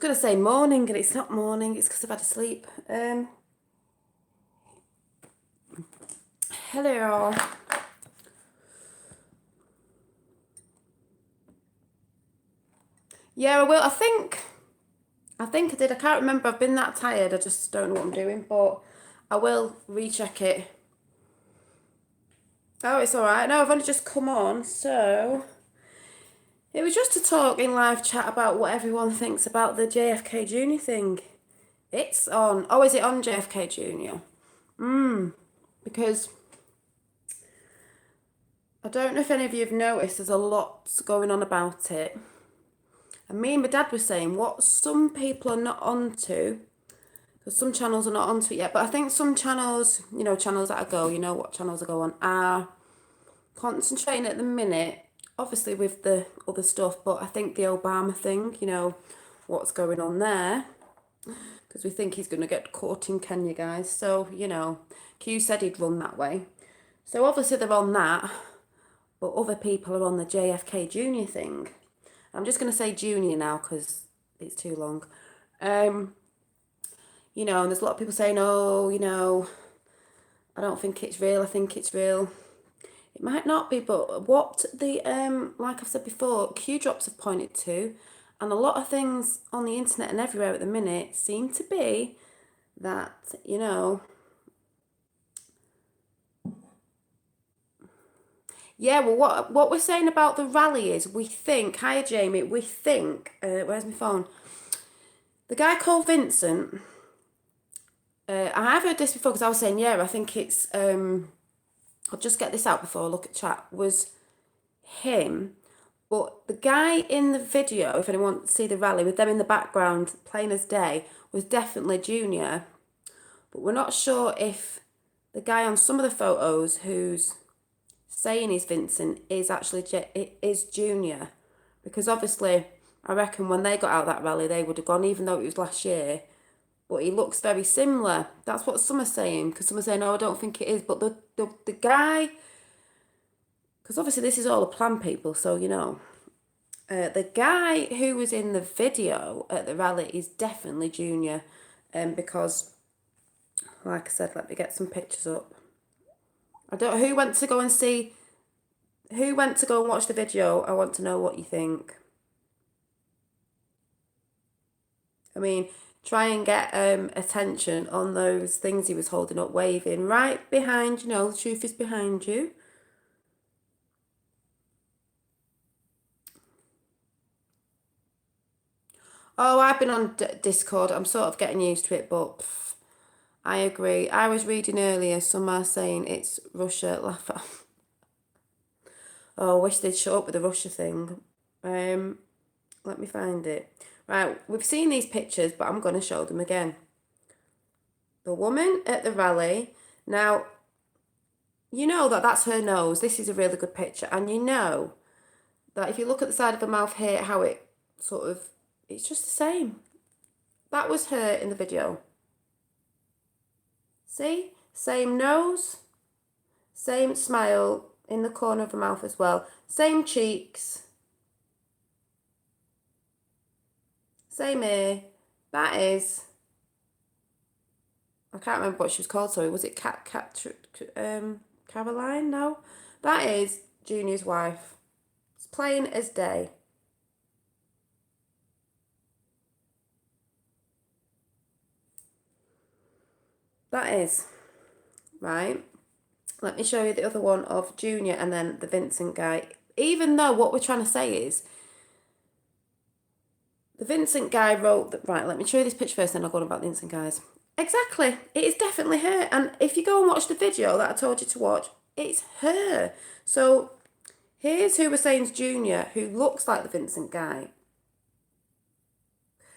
was going to say morning, and it's not morning. It's because I've had a sleep. Hello. Yeah, I will. I think I did. I can't remember. I've been that tired. I just don't know what I'm doing, but I will recheck it. Oh, it's all right. No, I've only just come on, so it was just to talk in live chat about what everyone thinks about the JFK Jr thing. It's on. Oh, is it on JFK Jr? Because I don't know if any of you have noticed, there's a lot going on about it. And me and my dad were saying what some people are not onto, because some channels are not onto it yet, but I think some channels, channels that I go, what channels I go on, are concentrating at the minute, obviously with the other stuff, but I think the Obama thing, what's going on there, because we think he's going to get caught in Kenya, guys. So, Q said he'd run that way. So obviously they're on that, but other people are on the JFK Jr thing. I'm just going to say Junior now because it's too long. And there's a lot of people saying, oh, I don't think it's real. I think it's real. It might not be, but what the, like I've said before, Q drops have pointed to, and a lot of things on the internet and everywhere at the minute seem to be that, yeah, well, what we're saying about the rally is we think, hiya Jamie, we think, where's my phone? The guy called Vincent, I have heard this before because I was saying, yeah, I think it's, I'll just get this out before I look at chat, was him. But the guy in the video, if anyone wants to see the rally with them in the background, plain as day, was definitely Junior. But we're not sure if the guy on some of the photos who's saying he's Vincent is actually is Junior. Because obviously, I reckon when they got out that rally, they would have gone, even though it was last year. But he looks very similar. That's what some are saying. Because some are saying, no, I don't think it is. But the guy, because obviously this is all a plan, people, so the guy who was in the video at the rally is definitely Junior. Because, like I said, let me get some pictures up. I don't who went to go and see, who went to go and watch the video. I want to know what you think. I mean, try and get attention on those things he was holding up, waving right behind, the truth is behind you. Oh, I've been on Discord. I'm sort of getting used to it, but I agree. I was reading earlier, some are saying it's Russia. Laugh at. Oh, I wish they'd shut up with the Russia thing. Let me find it. Right, we've seen these pictures, but I'm going to show them again. The woman at the rally. Now, you know that that's her nose. This is a really good picture. And you know that if you look at the side of her mouth here, how it sort of, it's just the same. That was her in the video. See? Same nose, same smile in the corner of the mouth as well. Same cheeks. Same ear. That is, I can't remember what she was called, sorry. Was it Caroline? No. That is Junior's wife. It's plain as day. That is. Right. Let me show you the other one of Junior and then the Vincent guy. Even though what we're trying to say is, the Vincent guy wrote that, right, let me show you this picture first, then I'll go on about the Vincent guys. Exactly. It is definitely her. And if you go and watch the video that I told you to watch, it's her. So here's who we're saying is Junior, who looks like the Vincent guy.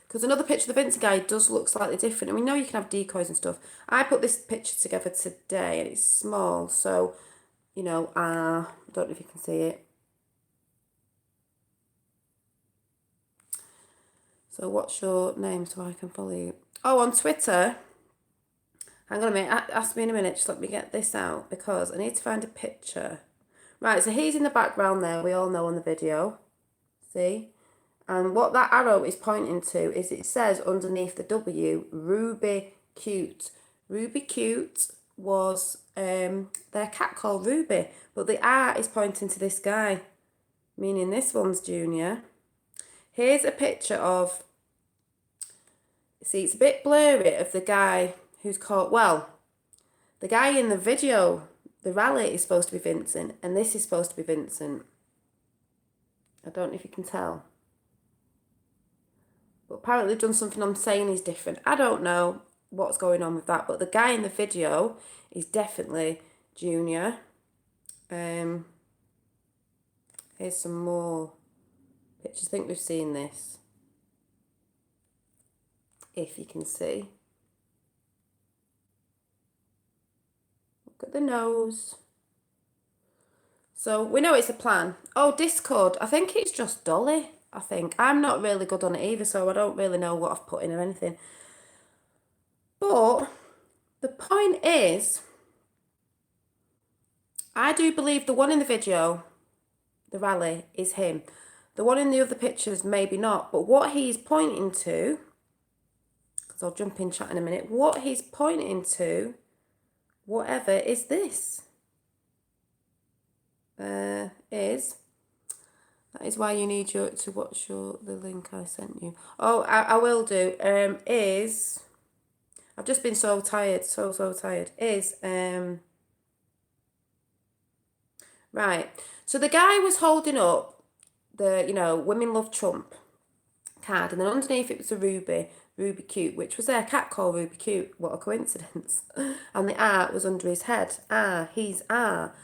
Because another picture of the Vincent guy does look slightly different. And we know you can have decoys and stuff. I put this picture together today and it's small. So, I don't know if you can see it. So what's your name so I can follow you? Oh, on Twitter. Hang on a minute. Ask me in a minute. Just let me get this out because I need to find a picture. Right, so he's in the background there. We all know on the video. See? And what that arrow is pointing to is it says underneath the W, Ruby Cute. Ruby Cute was their cat called Ruby, but the R is pointing to this guy, meaning this one's Junior. Here's a picture of, see, it's a bit blurry, of the guy who's called, well, the guy in the video, the rally, is supposed to be Vincent, and this is supposed to be Vincent. I don't know if you can tell. But apparently they've done something on saying he's different. I don't know what's going on with that, but the guy in the video is definitely Junior. Here's some more pictures. I think we've seen this. If you can see. Look at the nose. So we know it's a plan. Oh, Discord. I think it's just Dolly. I think. I'm not really good on it either, so I don't really know what I've put in or anything. But the point is, I do believe the one in the video, the rally, is him. The one in the other pictures, maybe not. But what he's pointing to, because I'll jump in chat in a minute, what he's pointing to, whatever, is this. That is why you need to watch the link I sent you. Oh, I will do. I've just been so tired, so tired. Right. So the guy was holding up the, Women Love Trump card, and then underneath it was a Ruby Cute, which was their cat called Ruby Cute. What a coincidence. And the R was under his head. He's R.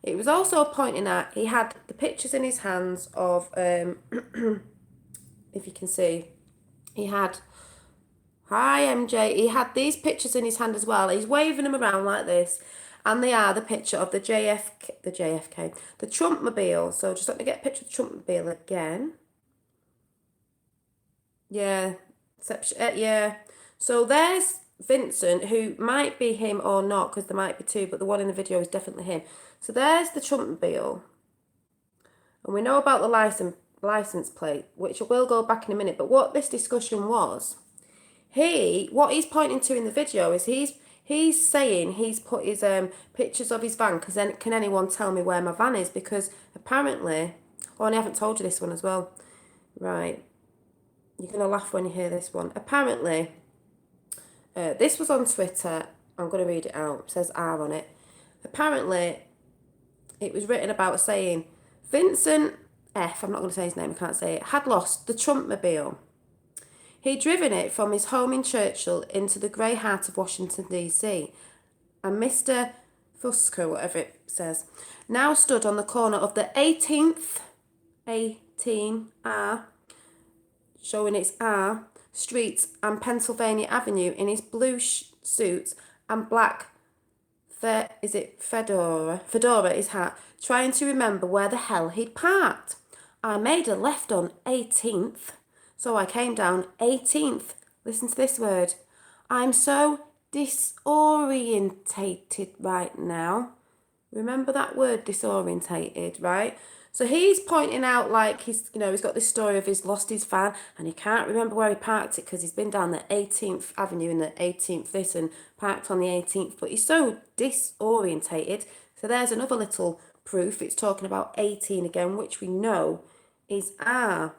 It was also pointing at, he had the pictures in his hands of, if you can see, he had, hi MJ, he had these pictures in his hand as well. He's waving them around like this, and they are the picture of the JFK, the Trumpmobile. So just let me get a picture of the Trumpmobile again. Yeah, yeah. So there's Vincent, who might be him or not, because there might be two, but the one in the video is definitely him. So there's the Trumpmobile. And we know about the license plate, which we'll go back in a minute. But what this discussion was, what he's pointing to in the video is he's saying he's put his pictures of his van, because then can anyone tell me where my van is? Because apparently, and I haven't told you this one as well. Right. You're going to laugh when you hear this one. Apparently, this was on Twitter. I'm going to read it out. It says R on it. Apparently, it was written about saying Vincent F, I'm not going to say his name, I can't say it, had lost the Trumpmobile. He'd driven it from his home in Churchill into the grey heart of Washington, D.C. And Mr. Fusker, whatever it says, now stood on the corner of the 18R, showing its R, streets and Pennsylvania Avenue in his blue suit and black fedora, his hat, trying to remember where the hell he'd parked. I made a left on 18th, so I came down 18th. Listen to this word. I'm so disorientated right now. Remember that word, disorientated, right? So he's pointing out, like, he's got this story of he's lost his van and he can't remember where he parked it because he's been down the 18th Avenue in the 18th this and parked on the 18th, but he's so disorientated. So there's another little proof. It's talking about 18 again, which we know is R.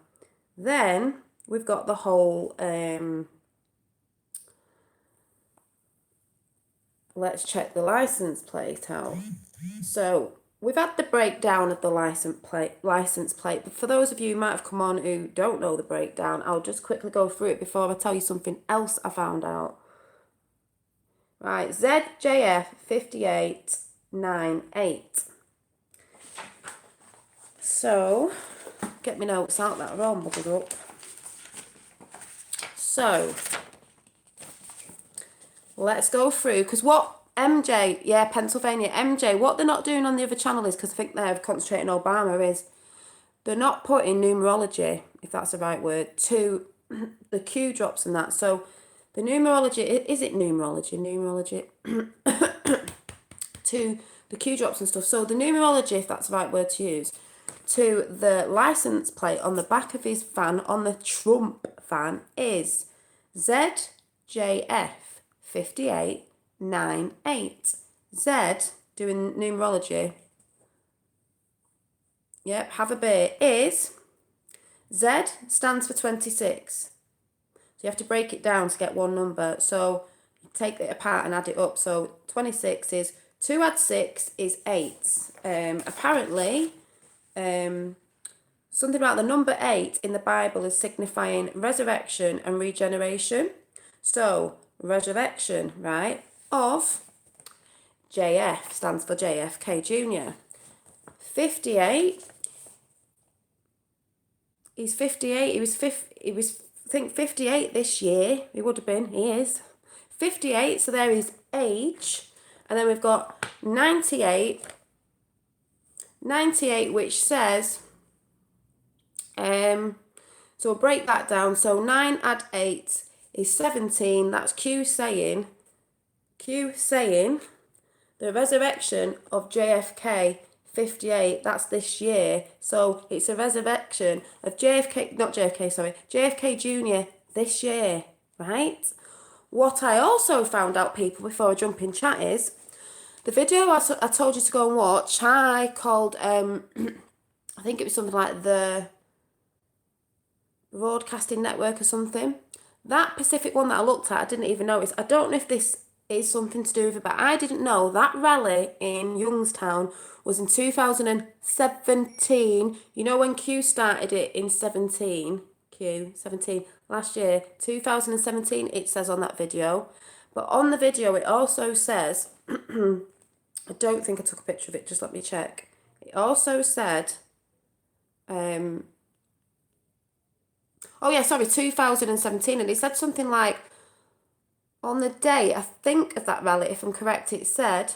Then we've got the whole, let's check the license plate out. So we've had the breakdown of the license plate, but for those of you who might have come on who don't know the breakdown, I'll just quickly go through it before I tell you something else I found out. Right, ZJF 5898. So, get my notes out that are all muddled up. So, let's go through, because what MJ, Pennsylvania, MJ, what they're not doing on the other channel is, because I think they're concentrating on Obama, is they're not putting numerology, if that's the right word, to the Q drops and that. So the numerology, is it numerology? Numerology to the Q drops and stuff. So the numerology, if that's the right word to use, to the license plate on the back of his van, on the Trump van, is ZJF 5898. Z, doing numerology, yep, have a beer, is Z stands for 26. So you have to break it down to get one number. So you take it apart and add it up. So 26 is 2 add 6 is 8. Apparently, something about the number 8 in the Bible is signifying resurrection and regeneration. So resurrection, right, of JF stands for Jfk Jr. 58. He's 58. He was I think 58 this year. He would have been. He is 58. So there is age, and then we've got 98. 98, which says, so we'll break that down. So 9 add 8 is 17. That's Q saying the resurrection of JFK 58, that's this year. So it's a resurrection of JFK Jr. this year, right? What I also found out, people, before I jump in chat, is the video I told you to go and watch. I called, I think it was something like the Broadcasting Network or something. That specific one that I looked at, I didn't even notice. I don't know if this is something to do with it, but I didn't know that rally in Youngstown was in 2017. You know when Q started it in 17, last year, 2017, it says on that video. But on the video, it also says, I don't think I took a picture of it, just let me check. It also said, 2017, and it said something like, on the day, I think, of that rally, if I'm correct, it said,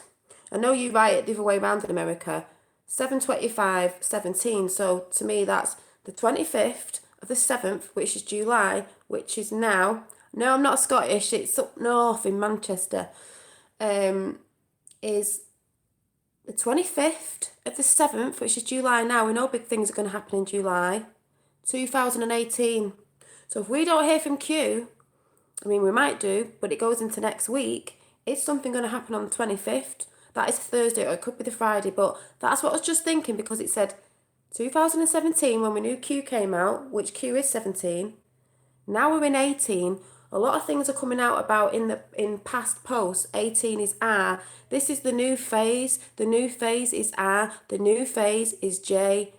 I know you write it the other way around in America, 7/25/17. So to me, that's the 25th of the 7th, which is July, which is now. No, I'm not Scottish. It's up north in Manchester. Is the 25th of the 7th, which is July now. We know big things are going to happen in July 2018. So if we don't hear from Q, I mean, we might do, but it goes into next week. Is something going to happen on the 25th? That is Thursday, or it could be the Friday, but that's what I was just thinking, because it said 2017 when we knew Q came out, which Q is 17. Now we're in 18. A lot of things are coming out about in past posts. 18 is R. This is the new phase. The new phase is R. The new phase is JFK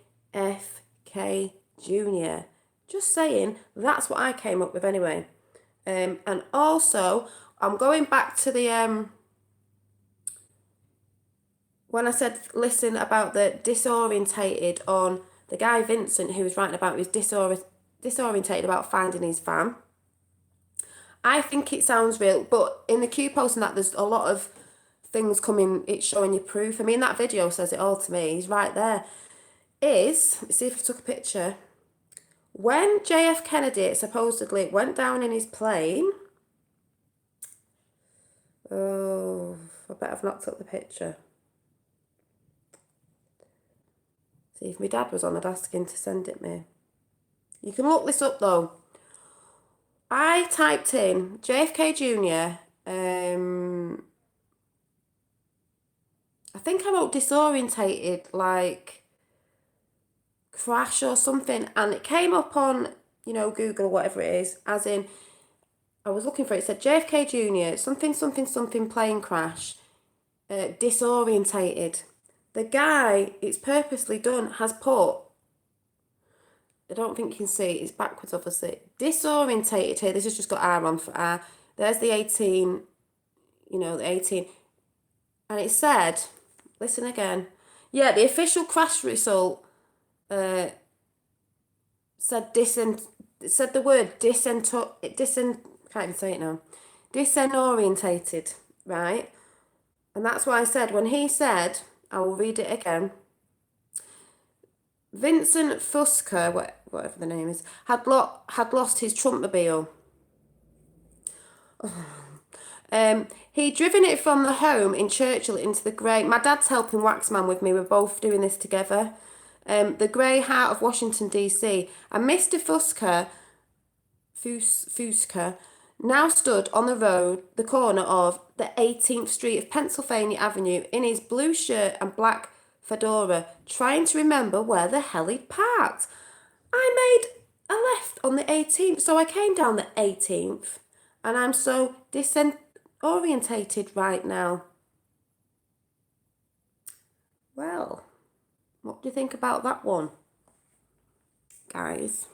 Jr. Just saying, that's what I came up with anyway. And also, I'm going back to the when I said, listen, about the disorientated on the guy Vincent, who was writing about he was disorientated about finding his van. I think it sounds real, but in the Q post and that, there's a lot of things coming, it's showing you proof. I mean, that video says it all to me. He's right there. Let's see if I took a picture. When JF Kennedy supposedly went down in his plane, oh, I bet I've not took the picture. See, if my dad was on, I'd ask him to send it me. You can look this up though. I typed in JFK Jr. I think I wrote disorientated, like crash or something, and it came up on, Google or whatever it is, as in, I was looking for it, it said JFK Jr. something plane crash, disorientated. The guy, it's purposely done, has put, I don't think you can see, it's backwards obviously, disorientated here, this has just got R on for R, there's the 18, the 18, and it said, listen again, yeah, the official crash result said the word can't even say it now, disorientated, right? And that's why I said, when he said, I will read it again, Vincent Fusker, whatever the name is, had lost his Trumpmobile. He'd driven it from the home in Churchill into the grey. My dad's helping Waxman with me. We're both doing this together. The Grey Heart of Washington, D.C. And Mr. Fusker now stood on the corner of the 18th Street of Pennsylvania Avenue in his blue shirt and black fedora, trying to remember where the hell he'd parked. I made a left on the 18th, so I came down the 18th, and I'm so disorientated right now. Well, what do you think about that one, guys?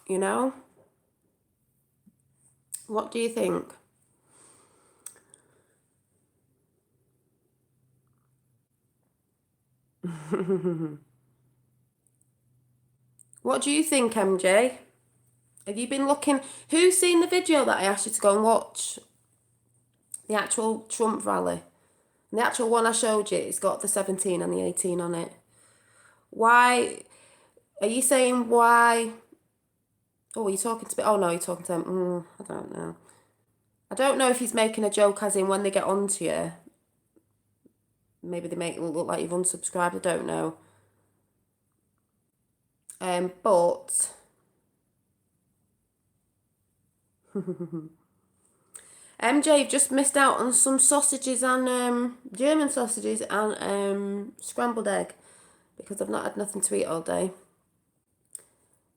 You know? What do you think? What do you think, MJ? Have you been looking? Who's seen the video that I asked you to go and watch? The actual Trump rally. And the actual one I showed you, it's got the 17 and the 18 on it. Why? Are you saying why? Oh, are you talking to me? Oh, no, you're talking to him. I don't know. I don't know if he's making a joke as in when they get onto you. Maybe they make it look like you've unsubscribed. I don't know. But MJ, you've just missed out on some sausages and German sausages and scrambled egg because I've not had nothing to eat all day.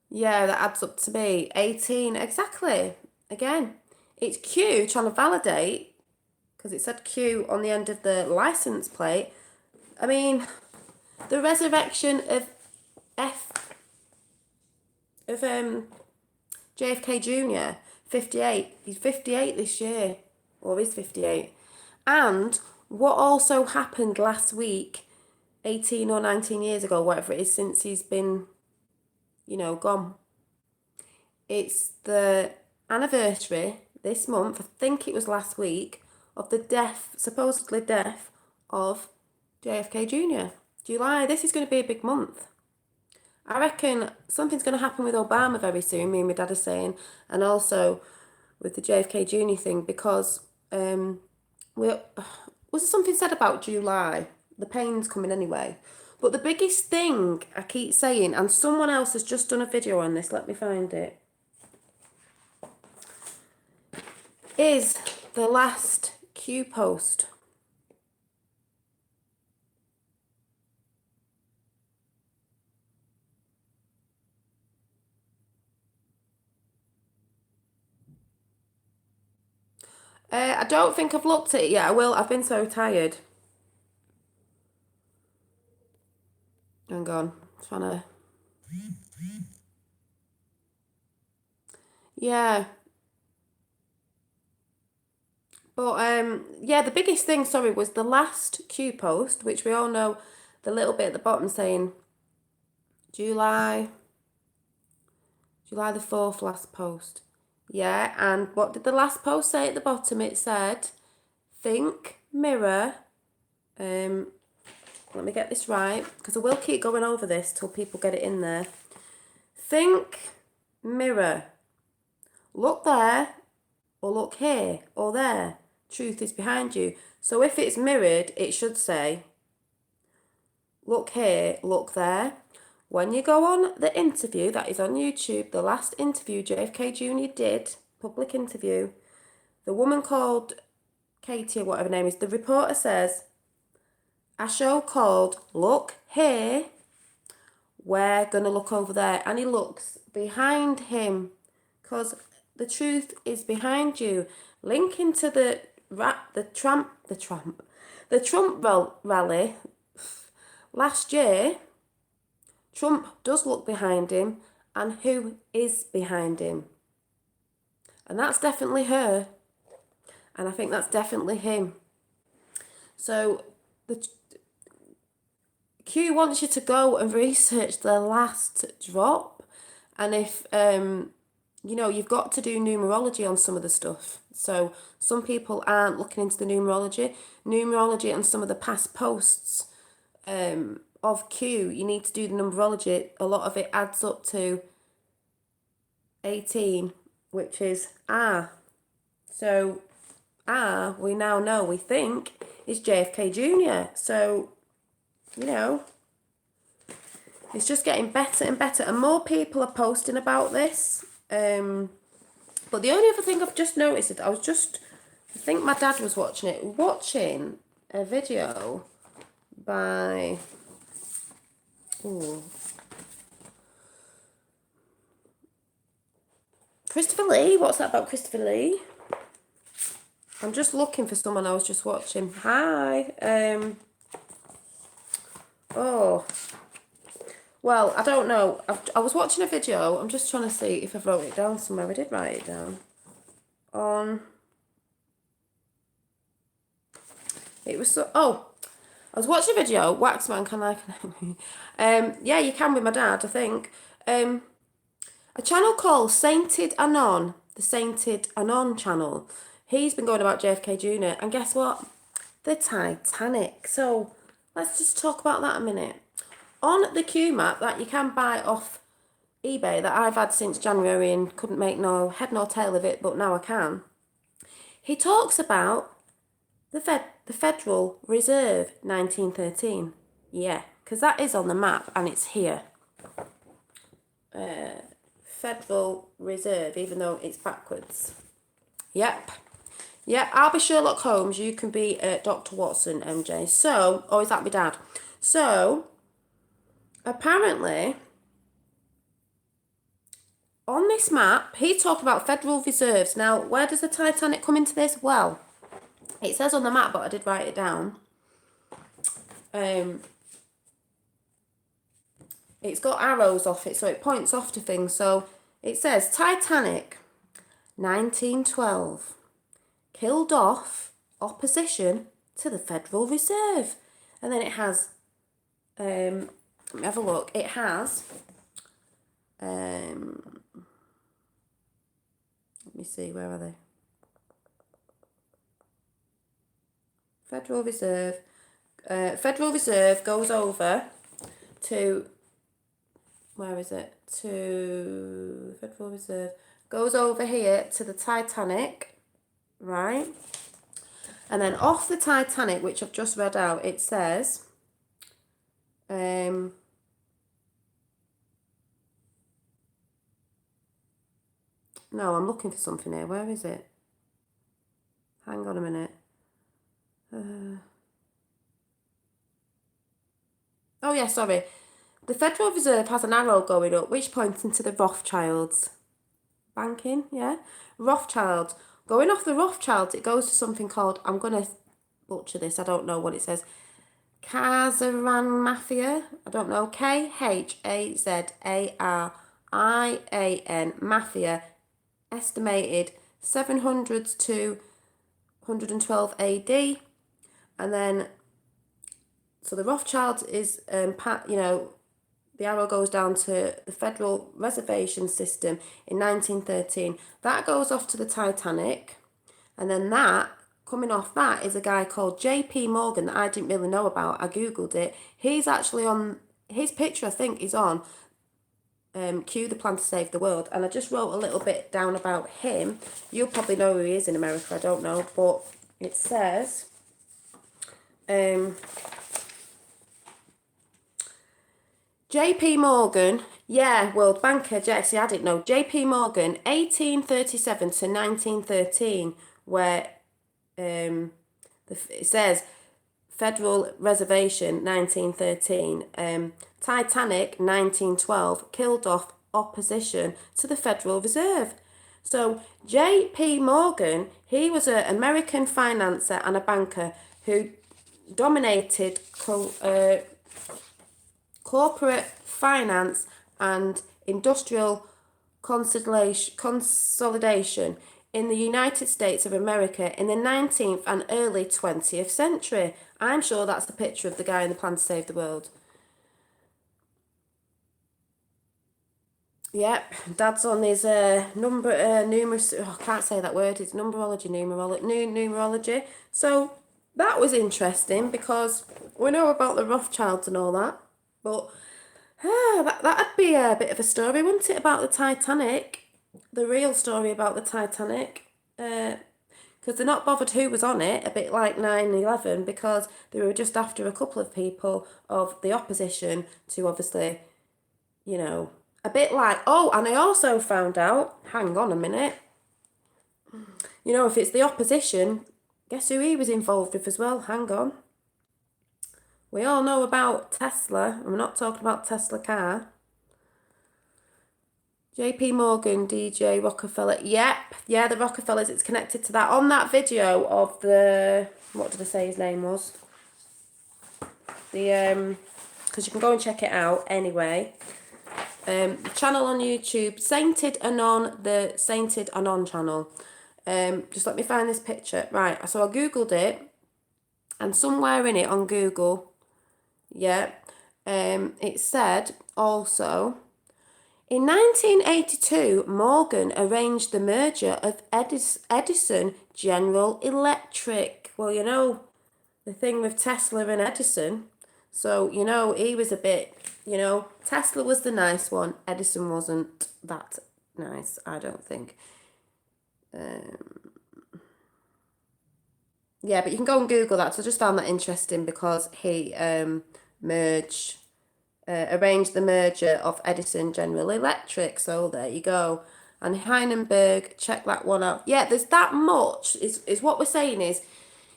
Yeah, that adds up to me. 18, exactly. Again, it's Q trying to validate because it said Q on the end of the license plate. I mean, the resurrection of JFK Jr. 58. He's 58 this year, or is 58. And what also happened last week, 18 or 19 years ago, whatever it is, since he's been, gone. It's the anniversary this month, I think it was last week, of the supposedly death of JFK Jr. July. This is going to be a big month. I reckon something's going to happen with Obama very soon, me and my dad are saying, and also with the JFK Jr. thing, because was there something said about July? The pain's coming anyway. But the biggest thing I keep saying, and someone else has just done a video on this, let me find it, is the last Q post. I don't think I've looked at it yet. I will. I've been so tired. Hang on. Trying to... Yeah. But, yeah, the biggest thing, sorry, was the last Q post, which we all know the little bit at the bottom saying July the 4th last post. Yeah, and what did the last post say at the bottom? It said, think, mirror, let me get this right, because I will keep going over this till people get it in there. Think, mirror, look there, or look here, or there. Truth is behind you. So if it's mirrored, it should say, look here, look there. When you go on the interview that is on YouTube, the last interview JFK Jr. did, public interview, the woman called Katie, or whatever her name is, the reporter says, a show called Look Here, we're going to look over there. And he looks behind him because the truth is behind you. Linking to the Trump rally last year, Trump does look behind him, and who is behind him? And that's definitely her. And I think that's definitely him. So the Q wants you to go and research the last drop. And if, you've got to do numerology on some of the stuff. So some people aren't looking into the numerology. Numerology on some of the past posts of Q, you need to do the numerology. A lot of it adds up to 18, which is R. So we now know, we think, is JFK Jr. So, you know, it's just getting better and better, and more people are posting about this. But the only other thing I've just noticed is I think my dad was watching a video by, Christopher Lee. What's that about Christopher Lee? I'm just looking for someone I was just watching. Hi. Oh. Well, I don't know. I was watching a video. I'm just trying to see if I wrote it down somewhere. I did write it down. It was so. Oh, I was watching a video. Waxman, can I? Yeah, you can with my dad, I think. A channel called Sainted Anon, the Sainted Anon channel. He's been going about JFK Jr. And guess what? The Titanic. So let's just talk about that a minute. On the Q map that you can buy off eBay that I've had since January and couldn't make no head nor tail of it, but now I can. He talks about the Federal Reserve 1913. Yeah, because that is on the map and it's here. Federal Reserve, even though it's backwards. Yep. Yeah, I'll be Sherlock Holmes. You can be Dr. Watson, MJ. So, or is that my dad? So, apparently, on this map, he talked about Federal Reserves. Now, where does the Titanic come into this? Well, it says on the map, but I did write it down. It's got arrows off it, so it points off to things. So, it says Titanic, 1912. Killed off opposition to the Federal Reserve. And then it has, let me have a look. It has, let me see, where are they? Federal Reserve. Federal Reserve goes over to, where is it? To Federal Reserve. Goes over here to the Titanic, right? And then off the Titanic, which I've just read out, it says, no, I'm looking for something here. Where is it? Hang on a minute. Oh, yeah, sorry. The Federal Reserve has an arrow going up, which points into the Rothschilds. Banking, yeah? Rothschilds. Going off the Rothschilds, it goes to something called, I'm going to butcher this, I don't know what it says. Kazaran Mafia. I don't know. Khazarian Mafia. Estimated 700 to 112 AD. And then, so the Rothschilds is, the arrow goes down to the Federal Reservation System in 1913. That goes off to the Titanic. And then that, coming off that, is a guy called J.P. Morgan that I didn't really know about. I Googled it. He's actually on, his picture I think is on Q, the Plan to Save the World. And I just wrote a little bit down about him. You'll probably know who he is in America, I don't know. But it says, J.P. Morgan, yeah, world banker, see, I didn't know. J.P. Morgan, 1837 to 1913, where it says Federal Reservation, 1913, Titanic, 1912, killed off opposition to the Federal Reserve. So J.P. Morgan, he was an American financier and a banker who dominated corporate finance and industrial consolidation in the United States of America in the 19th and early 20th century. I'm sure that's the picture of the guy in the Plan to Save the World. Yep, Dad's on his numerous, I can't say that word, it's numerology. So that was interesting because we know about the Rothschilds and all that, but that'd be a bit of a story, wouldn't it, about the Titanic? The real story about the Titanic. because they're not bothered who was on it, a bit like 9/11, because they were just after a couple of people of the opposition to obviously, you know, a bit like, oh, and I also found out, hang on a minute, you know, if it's the opposition, guess who he was involved with as well? Hang on. We all know about Tesla, and we're not talking about Tesla car. JP Morgan, DJ Rockefeller. Yep, yeah, the Rockefellers, it's connected to that. On that video of the, what did I say his name was? The, because you can go and check it out anyway. The channel on YouTube, Sainted Anon, the Sainted Anon channel. Just let me find this picture. Right, so I Googled it, and somewhere in it on Google, yeah, it said also, in 1982, Morgan arranged the merger of Edison General Electric. Well, you know, the thing with Tesla and Edison. So, you know, he was a bit, you know, Tesla was the nice one. Edison wasn't that nice, I don't think. Yeah, but you can go and Google that. So I just found that interesting because he arranged the merger of Edison General Electric. So there you go. And Hindenburg, check that one out. Yeah, there's that much, is what we're saying is,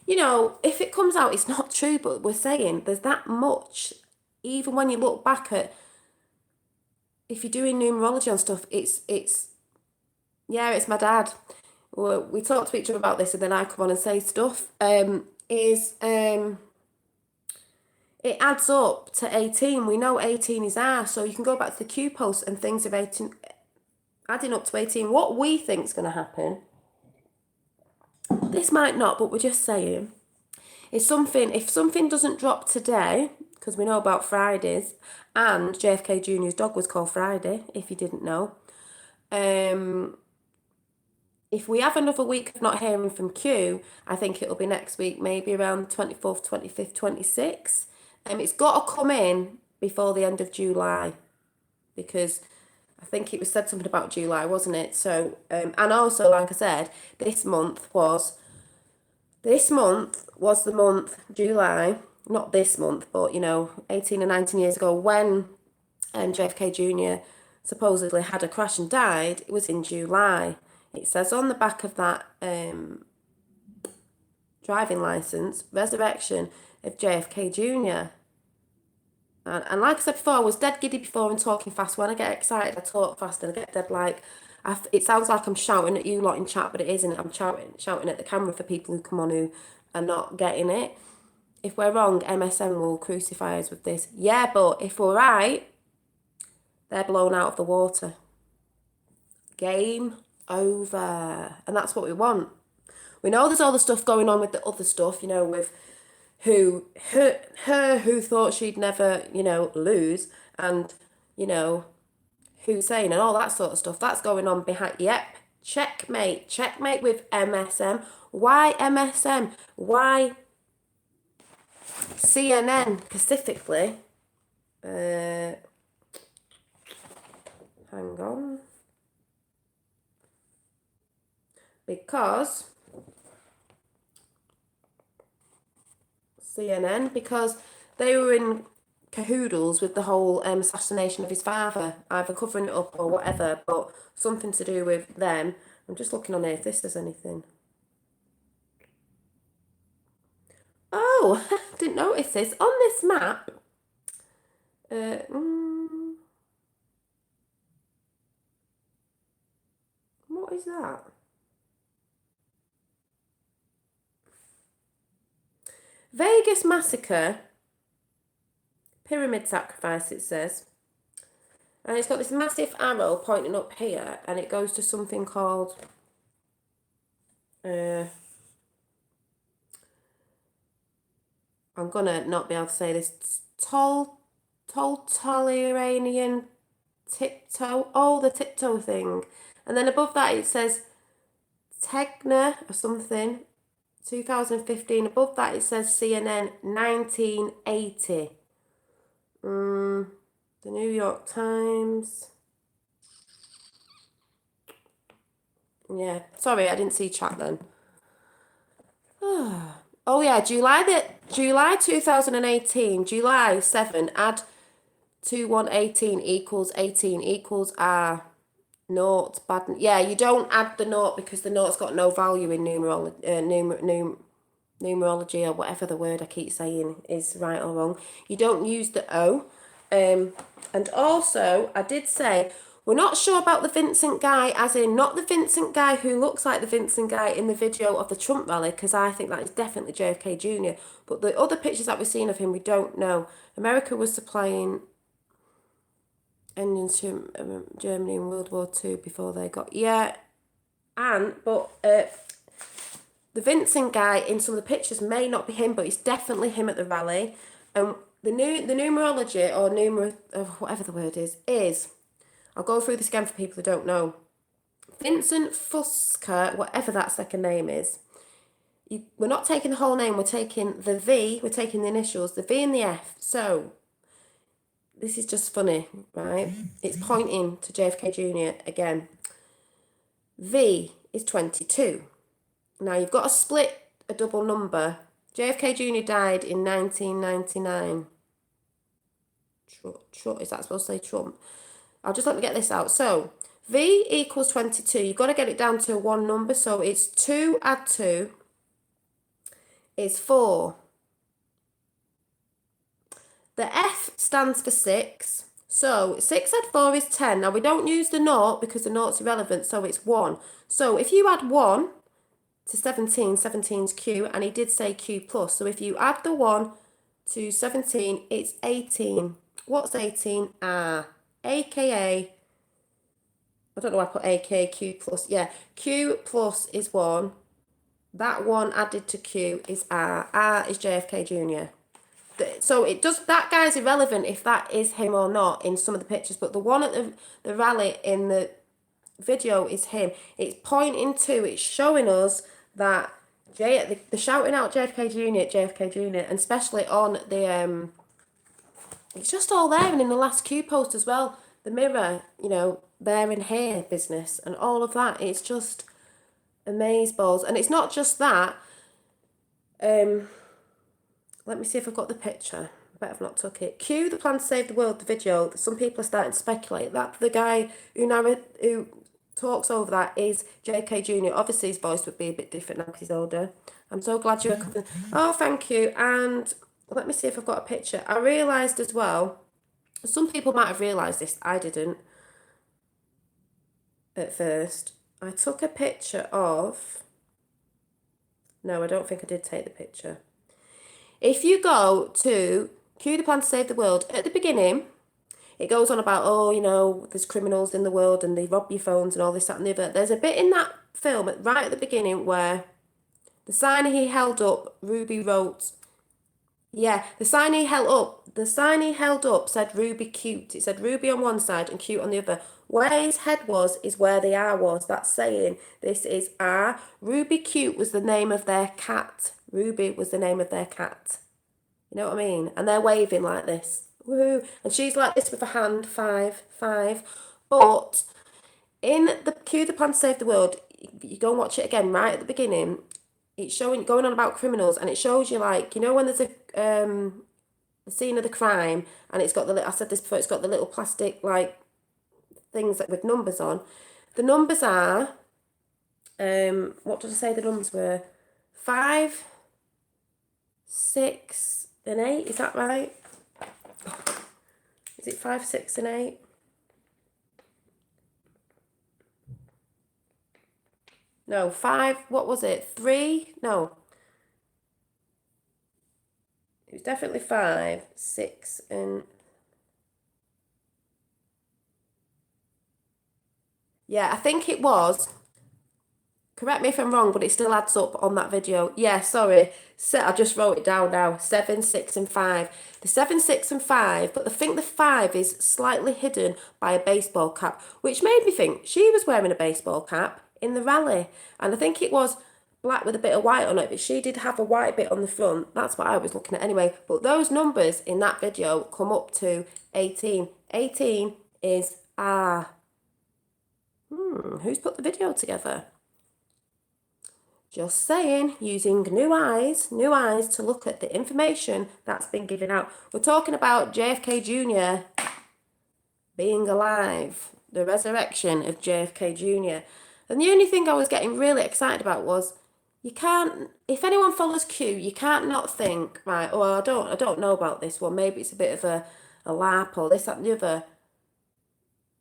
you know, if it comes out, it's not true, but we're saying there's that much. Even when you look back at, if you're doing numerology and stuff, yeah, it's my dad. We talk to each other about this, and then I come on and say stuff. It adds up to 18. We know 18 is ours, so you can go back to the Q post and things of 18, adding up to 18. What we think is going to happen, this might not, but we're just saying, is something, if something doesn't drop today, because we know about Fridays, and JFK Jr.'s dog was called Friday, if you didn't know. If we have another week of not hearing from Q, I think it'll be next week, maybe around 24th, 25th, 26th. It's got to come in before the end of July, because I think it was said something about July, wasn't it? So, and also, like I said, this month was the month, July, not this month, but, you know, 18 or 19 years ago, when JFK Jr. supposedly had a crash and died. It was in July. It says on the back of that driving licence, resurrection of JFK Jr. And like I said before, I was dead giddy before and talking fast. When I get excited, I talk fast and I get dead like, it sounds like I'm shouting at you lot in chat, but it isn't. I'm shouting at the camera for people who come on who are not getting it. If we're wrong, MSN will crucify us with this. Yeah, but if we're right, they're blown out of the water. Game over. And that's what we want. We know there's all the stuff going on with the other stuff, you know, with her who thought she'd never, you know, lose, and, you know, Hussein and all that sort of stuff. That's going on behind. Yep. Checkmate with MSM. Why MSM? Why CNN specifically? Hang on. Because CNN, because they were in cahoodles with the whole assassination of his father, either covering it up or whatever, but something to do with them. I'm just looking on here if this says anything. Oh, didn't notice this. On this map, what is that? Vegas massacre, pyramid sacrifice, it says. And it's got this massive arrow pointing up here, and it goes to something called I'm gonna not be able to say this. Toltalianian tiptoe. Oh, the tiptoe thing. And then above that it says Tegna or something. 2015. Above that it says CNN 1980. The New York Times. Yeah, sorry, I didn't see chat then. Oh yeah, July 2018, July 7, add 2118 equals 18 equals R. Naught, bad. Yeah, you don't add the naught because the naught's got no value in numerology, or whatever the word I keep saying is right or wrong. You don't use the O. And also, I did say, we're not sure about the Vincent guy, as in not the Vincent guy who looks like the Vincent guy in the video of the Trump rally, because I think that is definitely JFK Jr. But the other pictures that we've seen of him, we don't know. America was supplying engines to Germany in World War II before they got... Yeah, but the Vincent guy in some of the pictures may not be him, but it's definitely him at the rally. And the numerology, or whatever the word is, I'll go through this again for people who don't know. Vincent Fusker, whatever that second name is, we're not taking the whole name, we're taking the V, we're taking the initials, the V and the F. So, this is just funny, right? It's pointing to JFK Jr. again. V is 22. Now, you've got to split a double number. JFK Jr. died in 1999. Is that supposed to say Trump? Let me get this out. So, V equals 22. You've got to get it down to one number. So, it's 2 add 2 is 4. The F stands for 6. So, 6 add 4 is 10. Now, we don't use the naught because the naught's irrelevant, so it's 1. So, if you add 1 to 17, 17's Q, and he did say Q plus. So, if you add the 1 to 17, it's 18. What's 18? R. AKA... I don't know why I put AKA Q plus. Yeah, Q plus is 1. That 1 added to Q is R. R is JFK Jr. So it does, that guy's irrelevant if that is him or not in some of the pictures, but the one at the rally in the video is him. It's pointing to, it's showing us that the shouting out JFK Jr., and especially on the it's just all there, and in the last Q post as well, the mirror, there and here business and all of that. It's just amazeballs. And it's not just that. Let me see if I've got the picture. I bet I've not took it. Q, the plan to save the world, the video. Some people are starting to speculate that the guy who talks over that is JK Jr. Obviously his voice would be a bit different now because he's older. I'm so glad you're coming. Oh, thank you. And let me see if I've got a picture. I realised as well, some people might have realised this, I didn't at first. I took a picture of... No, I don't think I did take the picture. If you go to Q, the plan to save the world, at the beginning, it goes on about, there's criminals in the world and they rob your phones and all this, that and the other. There's a bit in that film right at the beginning where the sign he held up, Ruby wrote... Yeah, the sign he held up said Ruby cute. It said Ruby on one side and cute on the other. Where his head was is where the R was. That's saying this is R. Ruby cute was the name of their cat. Ruby was the name of their cat. You know what I mean? And they're waving like this. Woohoo. And she's like this with a hand, 5, 5. But in the Q, the plan to save the world, you go and watch it again right at the beginning. It's going on about criminals, and it shows you when there's a the scene of the crime, and it's got I said this before, it's got the little plastic things with numbers on. The numbers are what did I say the numbers were? 5, 6, and 8. Is that right? Is it 5, 6, and 8? No, 5, what was it? 3? No. It was definitely 5, 6, and... Yeah, I think it was. Correct me if I'm wrong, but it still adds up on that video. Yeah, sorry. So I just wrote it down now. 7, 6, and 5. The 7, 6, and 5, but I think the 5 is slightly hidden by a baseball cap, which made me think she was wearing a baseball cap in the rally. And I think it was black with a bit of white on it, but she did have a white bit on the front. That's what I was looking at anyway. But those numbers in that video come up to 18. 18 is R. Who's put the video together? Just saying, using new eyes to look at the information that's been given out. We're talking about JFK Jr. being alive, the resurrection of JFK Jr. And the only thing I was getting really excited about was you can't, if anyone follows Q, you can't not think, right, oh, I don't know about this one. Maybe it's a bit of a LARP or this, that, and the other.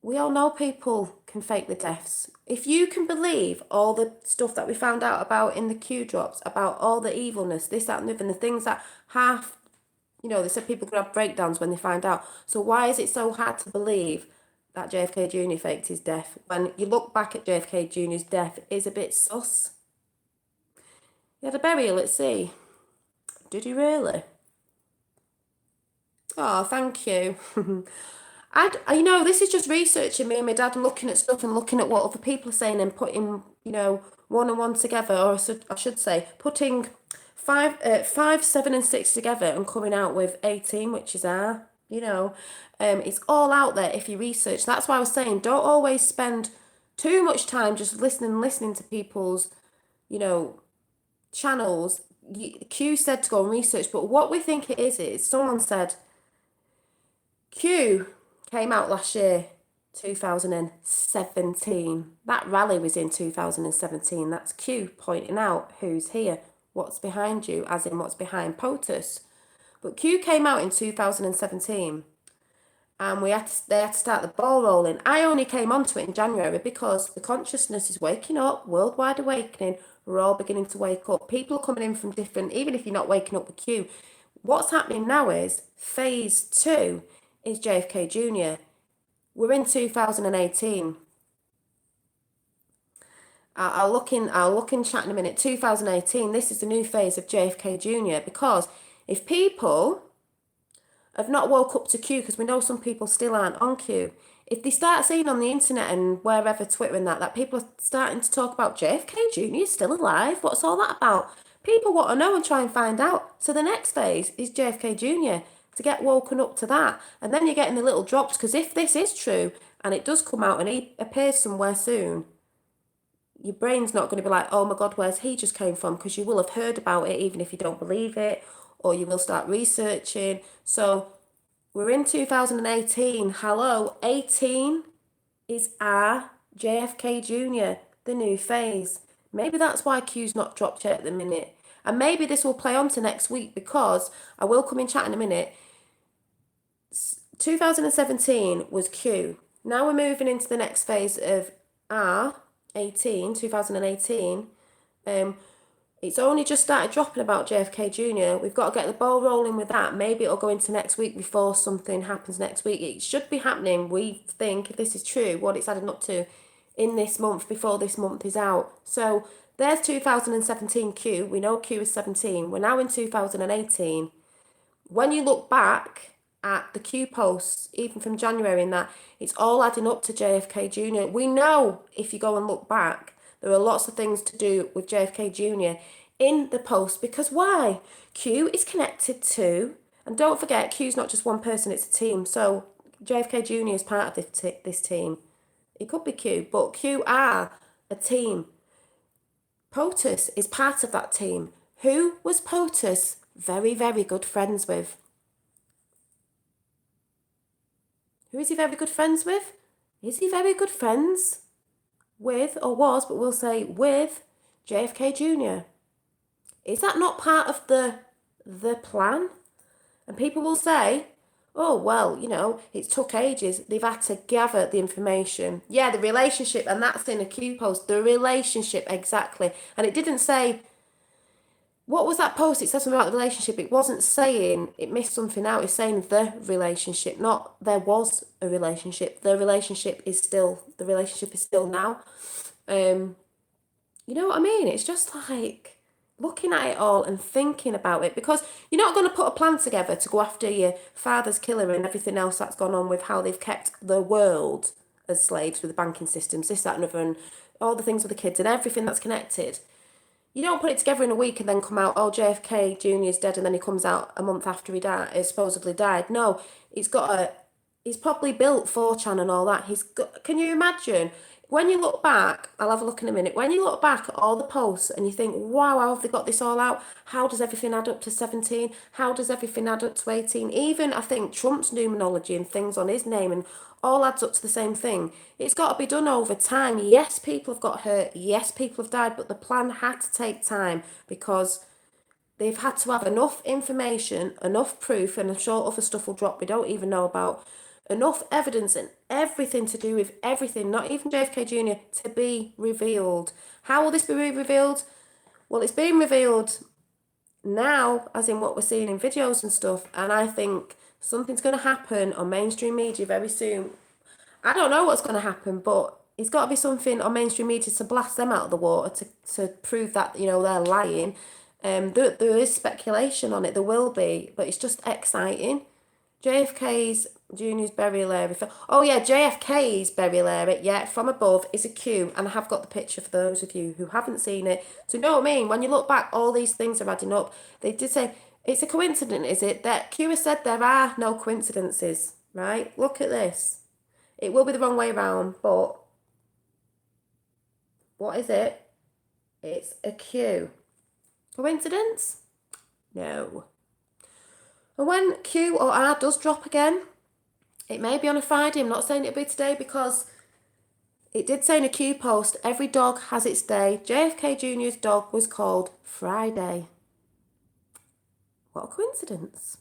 We all know people can fake the deaths. If you can believe all the stuff that we found out about in the Q drops, about all the evilness, this, that, and the other, and the things that half, they said people could have breakdowns when they find out. So why is it so hard to believe that JFK Jr. faked his death? When you look back at JFK Jr.'s death, is a bit sus. He had a burial at sea. Did he really? Oh, thank you. This is just researching me and my dad looking at stuff and looking at what other people are saying and putting, one and one together, or I should say, putting five, 7, and 6 together and coming out with 18, which is R. It's all out there if you research. That's why I was saying, don't always spend too much time just listening to people's, channels. Q said to go and research, but what we think it is someone said Q came out last year, 2017. That rally was in 2017. That's Q pointing out who's here, what's behind you, as in what's behind POTUS. But Q came out in 2017 and they had to start the ball rolling. I only came onto it in January because the consciousness is waking up, worldwide awakening. We're all beginning to wake up. People are coming in from different, even if you're not waking up with Q. What's happening now is phase 2 is JFK Jr. We're in 2018. I'll look in chat in a minute. 2018, this is the new phase of JFK Jr. Because if people have not woke up to Q, because we know some people still aren't on Q, if they start seeing on the internet and wherever, Twitter and that people are starting to talk about JFK Jr. is still alive, what's all that about? People want to know and try and find out. So the next phase is JFK Jr. to get woken up to that. And then you're getting the little drops, because if this is true and it does come out and he appears somewhere soon, your brain's not going to be like, oh my God, where's he just came from? Because you will have heard about it, even if you don't believe it, or you will start researching. So we're in 2018. Hello, 18 is our JFK Jr., the new phase. Maybe that's why Q's not dropped yet at the minute. And maybe this will play on to next week, because I will come in chat in a minute. 2017 was Q. Now we're moving into the next phase of R, 2018. It's only just started dropping about JFK Jr. We've got to get the ball rolling with that. Maybe it'll go into next week before something happens next week. It should be happening, we think, if this is true, what it's adding up to, in this month, before this month is out. So there's 2017 Q. We know Q is 17. We're now in 2018. When you look back at the Q posts, even from January and that, it's all adding up to JFK Jr. We know, if you go and look back, there are lots of things to do with JFK Jr. in the post, because why? Q is connected to, and don't forget, Q's not just one person, it's a team. So JFK Jr. is part of this team. It could be Q, but Q are a team. POTUS is part of that team. Who was POTUS very, very good friends with? Who is he very good friends with? Is he very good friends with, or was, but we'll say with, JFK Jr.? Is that not part of the plan? And people will say, oh, well, it took ages. They've had to gather the information. Yeah, the relationship, and that's in a Q post. The relationship, exactly. And it didn't say, what was that post? It said something about the relationship. It wasn't saying, it missed something out. It's saying the relationship, not there was a relationship. The relationship is still now. You know what I mean? It's just like looking at it all and thinking about it, because you're not going to put a plan together to go after your father's killer and everything else that's gone on with how they've kept the world as slaves with the banking systems, this, that, and other, and all the things with the kids and everything that's connected. You don't put it together in a week and then come out, oh, JFK Jr. is dead, and then he comes out a month after he supposedly died. No, he's probably built 4chan and all that. Can you imagine? when you look back, I'll have a look in a minute. When you look back at all the posts and you think, wow, how have they got this all out? How does everything add up to 17? How does everything add up to 18? Even, I think, Trump's numerology and things on his name and all adds up to the same thing. It's got to be done over time. Yes, people have got hurt. Yes, people have died, but the plan had to take time because they've had to have enough information, enough proof, and I'm sure other stuff will drop we don't even know about, enough evidence and everything to do with everything, not even JFK Jr., to be revealed. How will this be revealed? Well, it's being revealed now, as in what we're seeing in videos and stuff, and I think something's going to happen on mainstream media very soon. I don't know what's going to happen, but it's got to be something on mainstream media to blast them out of the water to prove that, you know, they're lying. There is speculation on it, there will be, but it's just exciting. JFK's Junior's burial area. Oh yeah, JFK's burial area, yeah, from above is a queue, and I have got the picture for those of you who haven't seen it. So you know what I mean? When you look back, all these things are adding up. They did say, it's a coincidence, is it? That Q has said there are no coincidences, right? Look at this. It will be the wrong way around, but what is it? It's a Q. Coincidence? No. And when Q or R does drop again, it may be on a Friday. I'm not saying it'll be today because it did say in a Q post, every dog has its day. JFK Jr.'s dog was called Friday. What a coincidence.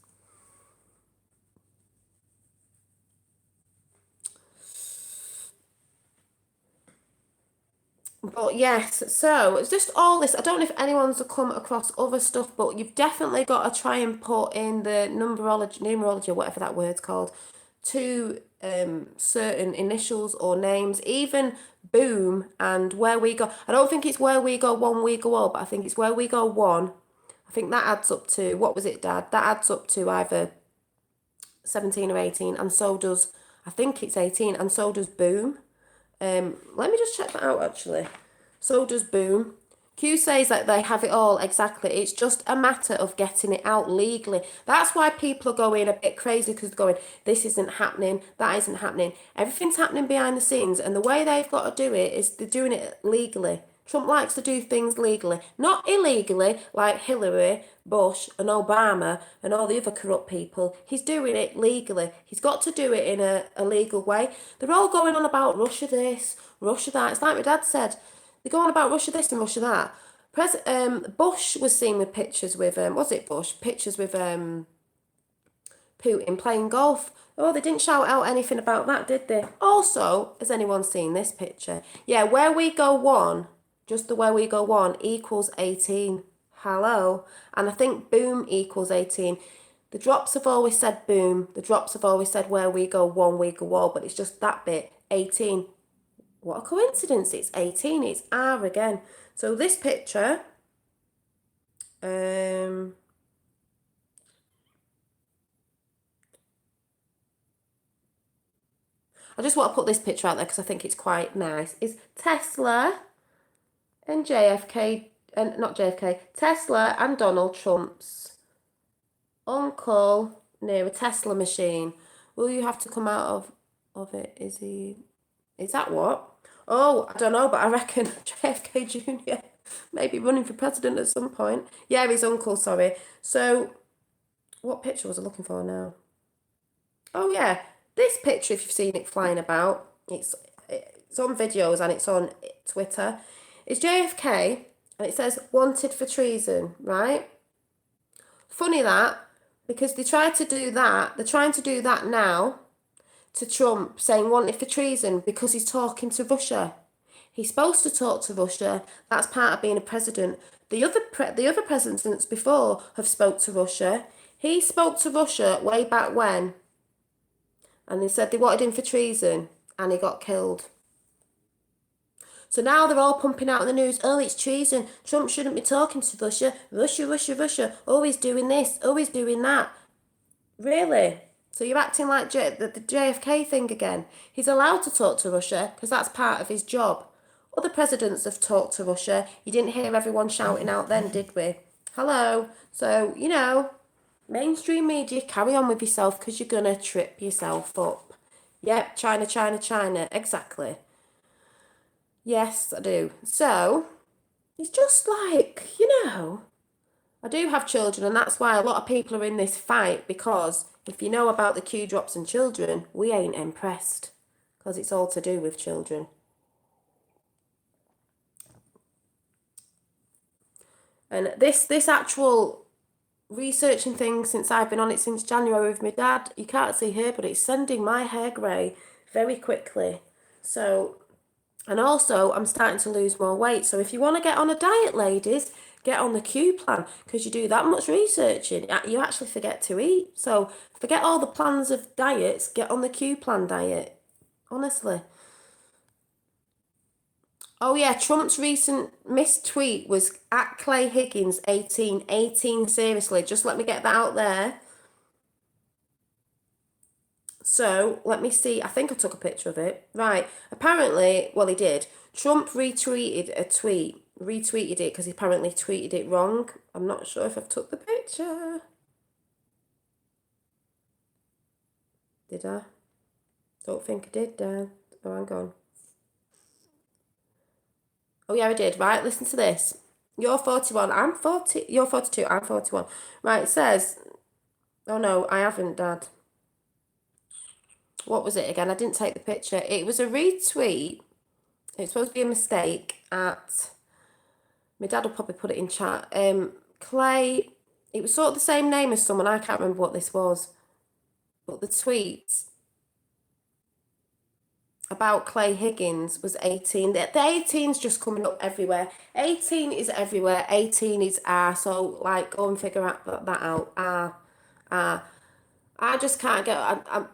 But yes, so it's just all this. I don't know if anyone's come across other stuff, but you've definitely got to try and put in the numerology, or whatever that word's called, to certain initials or names, even boom and where we go. I don't think it's where we go one, we go all, but I think it's where we go one. I think that adds up to, what was it, Dad? That adds up to either 17 or 18, and so does, I think it's 18, and so does boom. Let me just check that out actually. So does boom. Q says that they have it all, exactly. It's just a matter of getting it out legally. That's why people are going a bit crazy, because they're going, this isn't happening, that isn't happening. Everything's happening behind the scenes, and the way they've got to do it is they're doing it legally. Trump likes to do things legally, not illegally like Hillary, Bush and Obama and all the other corrupt people. He's doing it legally. He's got to do it in a legal way. They're all going on about Russia this, Russia that. It's like my dad said. They're going on about Russia this and Russia that. Bush was seen with pictures with, was it Bush? Pictures with Putin playing golf. Oh, they didn't shout out anything about that, did they? Also, has anyone seen this picture? Yeah, where we go one, just the where we go one equals 18. Hello. And I think boom equals 18. The drops have always said boom. The drops have always said where we go one, we go all, but it's just that bit, 18. What a coincidence, it's 18, it's R again. So this picture, I just want to put this picture out there because I think it's quite nice. It's Tesla and JFK, and not JFK, Tesla and Donald Trump's uncle near a Tesla machine. Will you have to come out of it? Is that what? Oh, I don't know, but I reckon JFK Jr. may be running for president at some point. Yeah, his uncle, sorry. So, what picture was I looking for now? Oh, yeah. This picture, if you've seen it flying about, it's on videos and it's on Twitter. It's JFK and it says wanted for treason, right? Funny that, because they tried to do that. They're trying to do that now to Trump, saying wanted for treason because he's talking to Russia. He's supposed to talk to Russia. That's part of being a president. The other presidents before have spoke to Russia. He spoke to Russia way back when, and they said they wanted him for treason, and he got killed. So now they're all pumping out in the news, oh, it's treason. Trump shouldn't be talking to Russia. Russia, Russia, Russia. Oh, he's doing this. Oh, he's doing that. Really? So you're acting like the JFK thing again. He's allowed to talk to Russia because that's part of his job. Other presidents have talked to Russia. You didn't hear everyone shouting out then, did we? Hello. So, you know, mainstream media, carry on with yourself because you're going to trip yourself up. Yep, China, China, China. Exactly. Yes, I do. So it's just like, I do have children, and that's why a lot of people are in this fight because if you know about the Q drops and children, we ain't impressed because it's all to do with children. And this actual researching thing since I've been on it since January with my dad, you can't see here, but it's sending my hair grey very quickly. So, and also I'm starting to lose more weight. So if you want to get on a diet, ladies, get on the Q plan because you do that much researching, you actually forget to eat. So forget all the plans of diets, get on the Q plan diet. Honestly. Oh yeah, Trump's recent missed tweet was at Clay Higgins 18. 18, seriously, just let me get that out there. So let me see. I think I took a picture of it. Right. Apparently, well, he did. Trump retweeted a tweet, retweeted it because he apparently tweeted it wrong. I'm not sure if I've took the picture. Did I? Don't think I did, Dan. Oh, hang on. Oh, yeah, I did. Right. Listen to this. You're 41. I'm 40. You're 42. I'm 41. Right. It says, oh, no, I haven't, Dad. What was it again? I didn't take the picture. It was a retweet. It's supposed to be a mistake at. My dad will probably put it in chat. Clay, it was sort of the same name as someone. I can't remember what this was. But the tweet about Clay Higgins was 18. The 18's just coming up everywhere. 18 is everywhere. 18 is R. So, like, go and figure that out. R. R. I just can't get.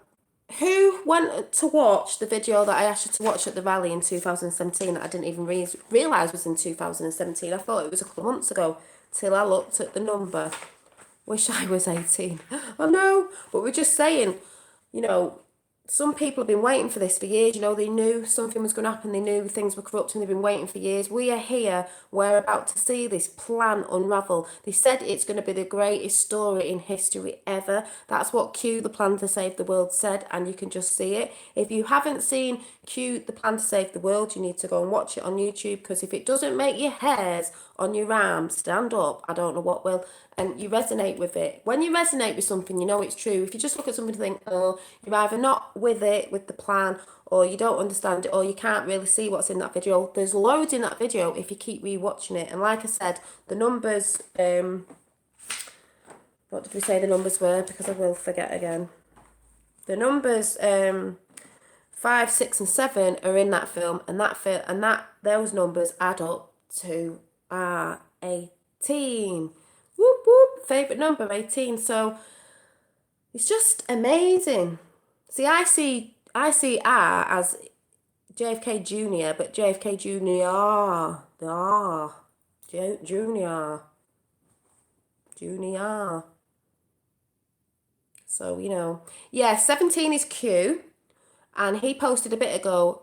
Who went to watch the video that I asked you to watch at the rally in 2017 that I didn't even realise was in 2017? I thought it was a couple of months ago till I looked at the number. Wish I was 18. I know, but we're just saying, you know, some people have been waiting for this for years. They knew something was going to happen. They knew things were corrupt and they've been waiting for years. We are here. We're about to see this plan unravel. They said it's going to be the greatest story in history ever. That's what Q, the plan to save the world, said, and you can just see it. If you haven't seen Q, the plan to save the world, you need to go and watch it on YouTube because if it doesn't make your hairs on your arm stand up, I don't know what will. And you resonate with it. When you resonate with something, you know it's true. If you just look at something and think, oh, you're either not with it, with the plan, or you don't understand it, or you can't really see what's in that video. There's loads in that video if you keep rewatching it. And like I said, the numbers, what did we say the numbers were? Because I will forget again. The numbers 5, 6, and 7 are in that film, and those numbers add up to 18. Whoop whoop, favorite number 18. So it's just amazing. See, I see R as JFK Jr, but JFK Jr. Junior, Junior. So yeah, 17 is Q, and he posted a bit ago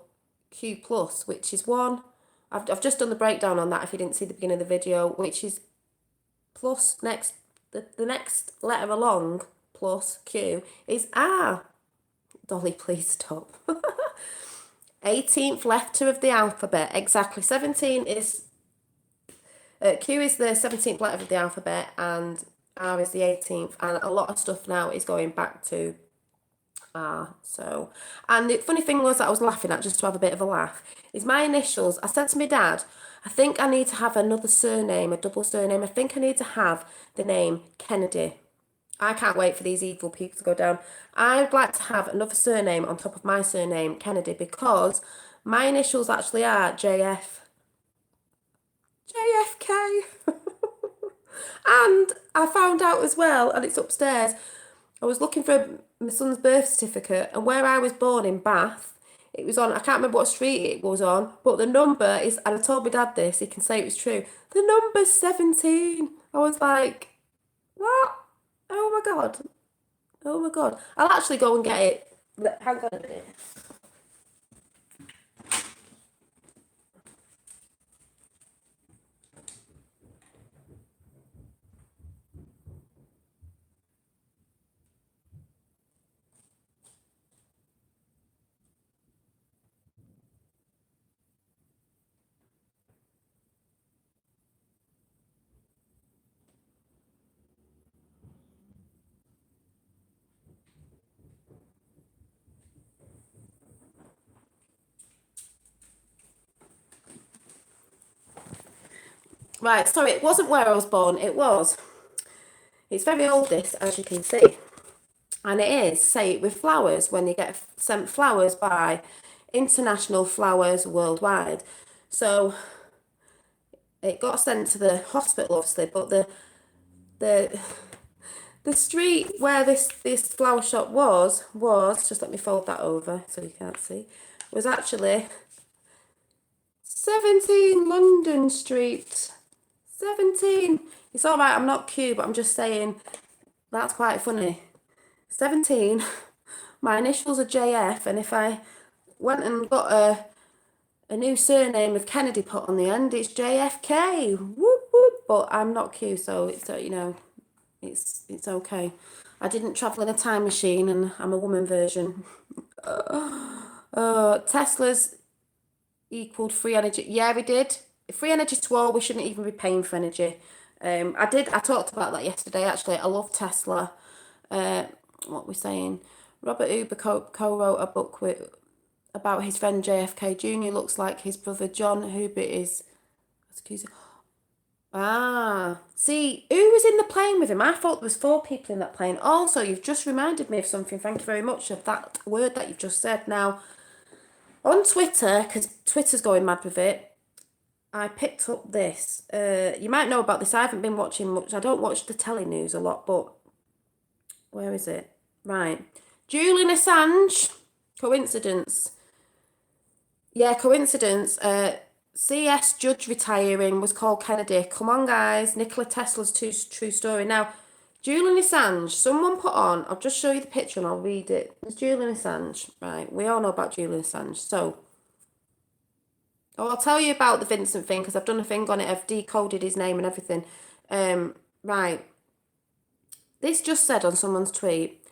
Q plus, which is one. I've just done the breakdown on that. If you didn't see the beginning of the video, which is plus next the next letter along plus Q is R. Dolly, please stop. 18th letter of the alphabet. Exactly. 17 is Q is the 17th letter of the alphabet and R is the 18th. And a lot of stuff now is going back to R. So, and the funny thing was that I was laughing at, just to have a bit of a laugh, is my initials. I said to my dad, I think I need to have another surname, a double surname. I think I need to have the name Kennedy. I can't wait for these evil people to go down. I'd like to have another surname on top of my surname, Kennedy, because my initials actually are JF. JFK. And I found out as well, and it's upstairs, I was looking for my son's birth certificate, and where I was born in Bath, it was on, I can't remember what street it was on, but the number is, and I told my dad this, he can say it was true, the number's 17. I was like, what? Oh my God. Oh my God. I'll actually go and get it. Hang on a minute. Right, sorry, it wasn't where I was born. It's very old, this, as you can see. And it is, say, with flowers, when you get sent flowers by International Flowers Worldwide. So it got sent to the hospital, obviously, but the the street where this flower shop was just, let me fold that over so you can't see, was actually 17 London Street. 17. It's all right, I'm not cute, but I'm just saying that's quite funny. 17. My initials are JF, and if I went and got a new surname with Kennedy put on the end, it's JFK. Whoop, whoop. But I'm not Q, so it's it's okay. I didn't travel in a time machine, and I'm a woman version. Tesla's equaled free energy. Yeah, we did. Free energy to all. We shouldn't even be paying for energy. I talked about that yesterday. Actually, I love Tesla. What we're saying. Robert Uber co-wrote a book about his friend Jfk Jr. Looks like his brother John Huber is. Excuse me. Ah, see, who was in the plane with him? I thought there was 4 people in that plane. Also, you've just reminded me of something. Thank you very much of that word that you've just said. Now, on Twitter, because Twitter's going mad with it, I picked up this. You might know about this. I haven't been watching much. I don't watch the telly news a lot, but where is it? Right. Julian Assange. Coincidence. Yeah, coincidence. CS judge retiring was called Kennedy. Come on, guys. Nikola Tesla's true story. Now, Julian Assange, someone put on, I'll just show you the picture and I'll read it. It's Julian Assange. Right, we all know about Julian Assange. So, I'll tell you about the Vincent thing because I've done a thing on it. I've decoded his name and everything. Right. This just said on someone's tweet,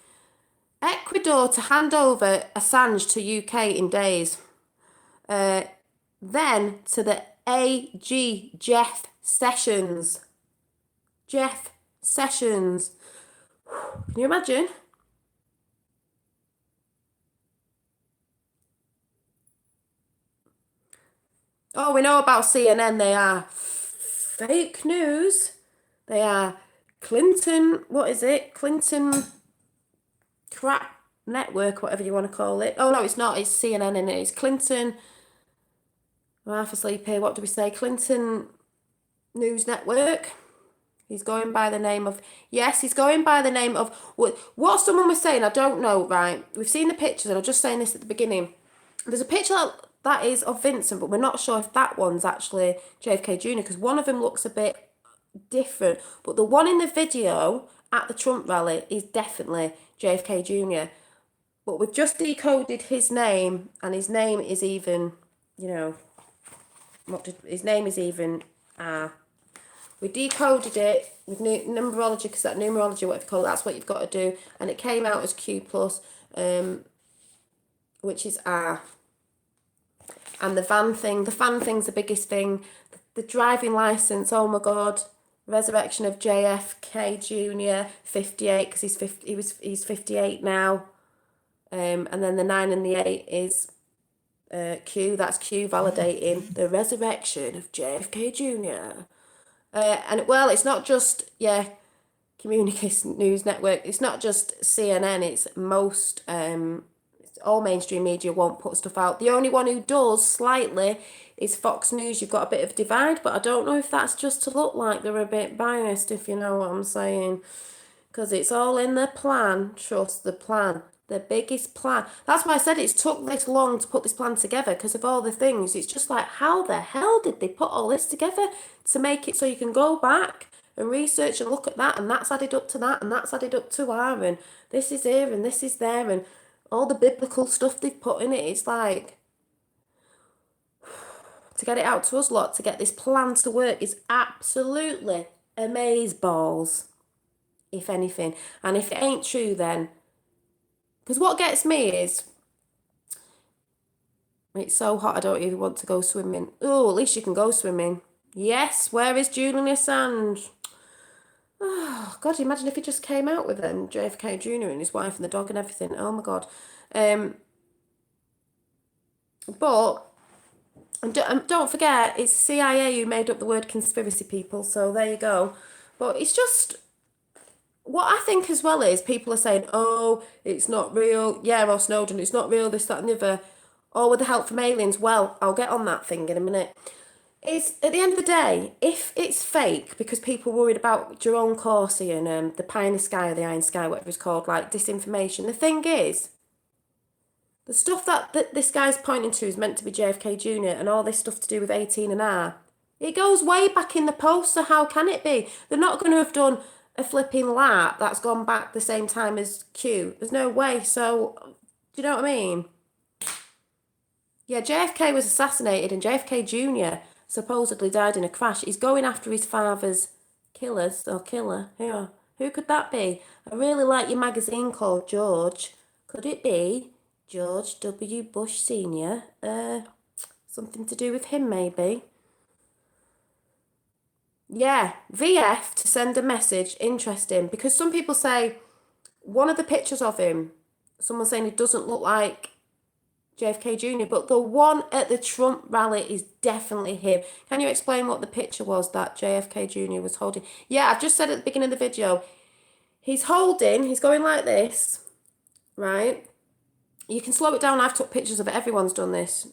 Ecuador to hand over Assange to UK in days. Then to the AG, Jeff Sessions. Jeff Sessions. Can you imagine? Oh, we know about CNN. They are fake news. They are Clinton, what is it? Clinton crap network, whatever you want to call it. Oh, no, it's not. It's CNN and it's Clinton. I'm half asleep here. What do we say? Clinton News Network. He's going by the name of, yes, he's going by the name of, what someone was saying, I don't know, right? We've seen the pictures, and I was just saying this at the beginning. There's a picture that is of Vincent, but we're not sure if that one's actually JFK Jr. because one of them looks a bit different. But the one in the video at the Trump rally is definitely JFK Jr. But we've just decoded his name, and his name is even, his name is even we decoded it with numerology, because that numerology, whatever you call it, that's what you've got to do. And it came out as Q+, which is R. And the van thing's the biggest thing. The driving licence, oh my God. Resurrection of JFK Jr. 58, because he's 58 now. And then the 9 and the 8 is Q. That's Q validating the resurrection of JFK Jr. It's not just, Communication News Network. It's not just CNN. It's most, all mainstream media won't put stuff out. The only one who does slightly is Fox News. You've got a bit of divide, but I don't know if that's just to look like they're a bit biased, if you know what I'm saying. Because it's all in the plan. Trust the plan. The biggest plan. That's why I said it's took this long to put this plan together, because of all the things. It's just like, how the hell did they put all this together to make it so you can go back and research and look at that, and that's added up to that, and that's added up to R, and this is here, and this is there, and all the biblical stuff they've put in it. It's like, to get it out to us lot, to get this plan to work is absolutely amazeballs, if anything. And if it ain't true, then, because what gets me is, it's so hot I don't even want to go swimming. Oh, at least you can go swimming. Yes, where is Julian Assange? Oh, God, imagine if he just came out with JFK Jr. and his wife and the dog and everything. Oh, my God. But And don't forget, it's CIA who made up the word conspiracy, people. So there you go. But it's just what I think as well is people are saying, oh, it's not real. Yeah, or Snowden, it's not real, this, that, and the other. Or with the help from aliens. Well, I'll get on that thing in a minute. It's at the end of the day, if it's fake because people worried about Jerome Corsi and the pie in the sky or the eye in the sky, whatever it's called, like disinformation. The thing is, the stuff that this guy's pointing to is meant to be JFK Jr. and all this stuff to do with 18 and R. It goes way back in the post, so how can it be? They're not going to have done a flipping lap that's gone back the same time as Q. There's no way. So, do you know what I mean? Yeah, JFK was assassinated and JFK Jr. supposedly died in a crash. He's going after his father's killers or killer. Yeah. Who could that be? I really like your magazine called George. Could it be George W. Bush Sr.? Something to do with him, maybe. Yeah, VF to send a message. Interesting. Because some people say one of the pictures of him, someone's saying he doesn't look like JFK Jr., but the one at the Trump rally is definitely him. Can you explain what the picture was that JFK Jr. was holding? Yeah, I've just said at the beginning of the video, he's going like this, right? You can slow it down. I've took pictures of it. Everyone's done this.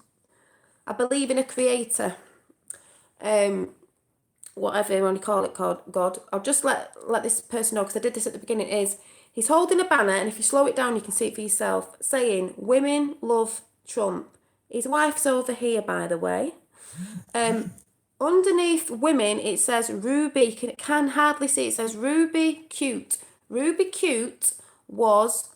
I believe in a creator. Whatever you want to call it, God. I'll just let this person know, because I did this at the beginning, is he's holding a banner, and if you slow it down, you can see it for yourself, saying, women love Trump. His wife's over here, by the way. Underneath women, it says Ruby. Can hardly see. It says Ruby Cute. Ruby Cute was,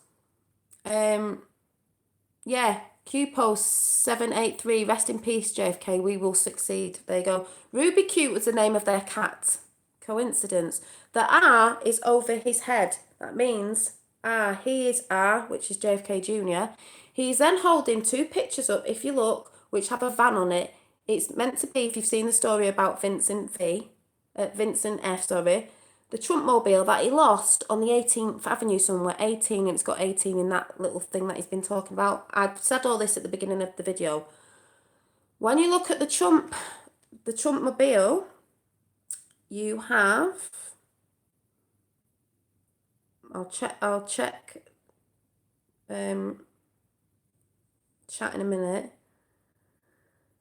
yeah, Q post 783. Rest in peace, JFK. We will succeed. There you go. Ruby Cute was the name of their cat. Coincidence. The R is over his head. That means R. He is R, which is JFK Jr. He's then holding two pictures up, if you look, which have a van on it. It's meant to be, if you've seen the story about Vincent F, the Trump mobile that he lost on the 18th Avenue somewhere, 18, and it's got 18 in that little thing that he's been talking about. I've said all this at the beginning of the video. When you look at the Trump mobile, you have, I'll check chat in a minute.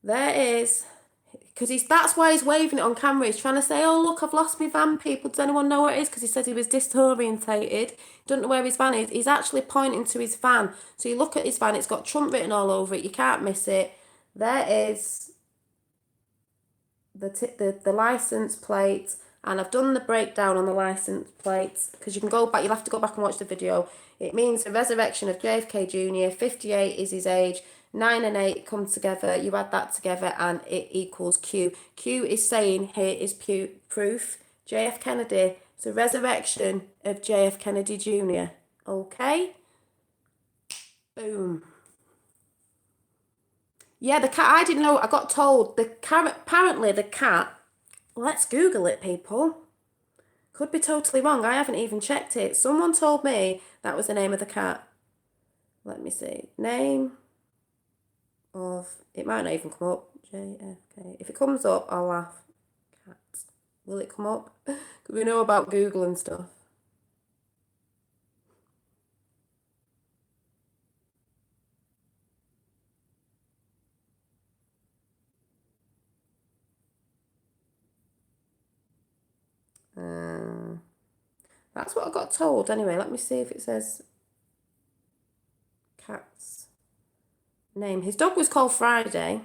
There is, because that's why he's waving it on camera. He's trying to say, oh, look, I've lost my van, people. Does anyone know where it is? Because he said he was disorientated. Don't know where his van is. He's actually pointing to his van. So you look at his van, it's got Trump written all over it. You can't miss it. There is the license plate. And I've done the breakdown on the license plates, because you can go back, you'll have to go back and watch the video. It means the resurrection of JFK Jr. 58 is his age. 9 and 8 come together. You add that together and it equals Q. Q is saying, here is proof. JF Kennedy. It's a resurrection of JF Kennedy Jr. Okay? Boom. Yeah, the cat, I didn't know. I got told, apparently the cat, let's Google it, people. Could be totally wrong. I haven't even checked it. Someone told me that was the name of the cat. Let me see. Name of, it might not even come up. JFK. If it comes up, I'll laugh. Cat. Will it come up? Because we know about Google and stuff. That's what I got told. Anyway, let me see if it says cat's name. His dog was called Friday.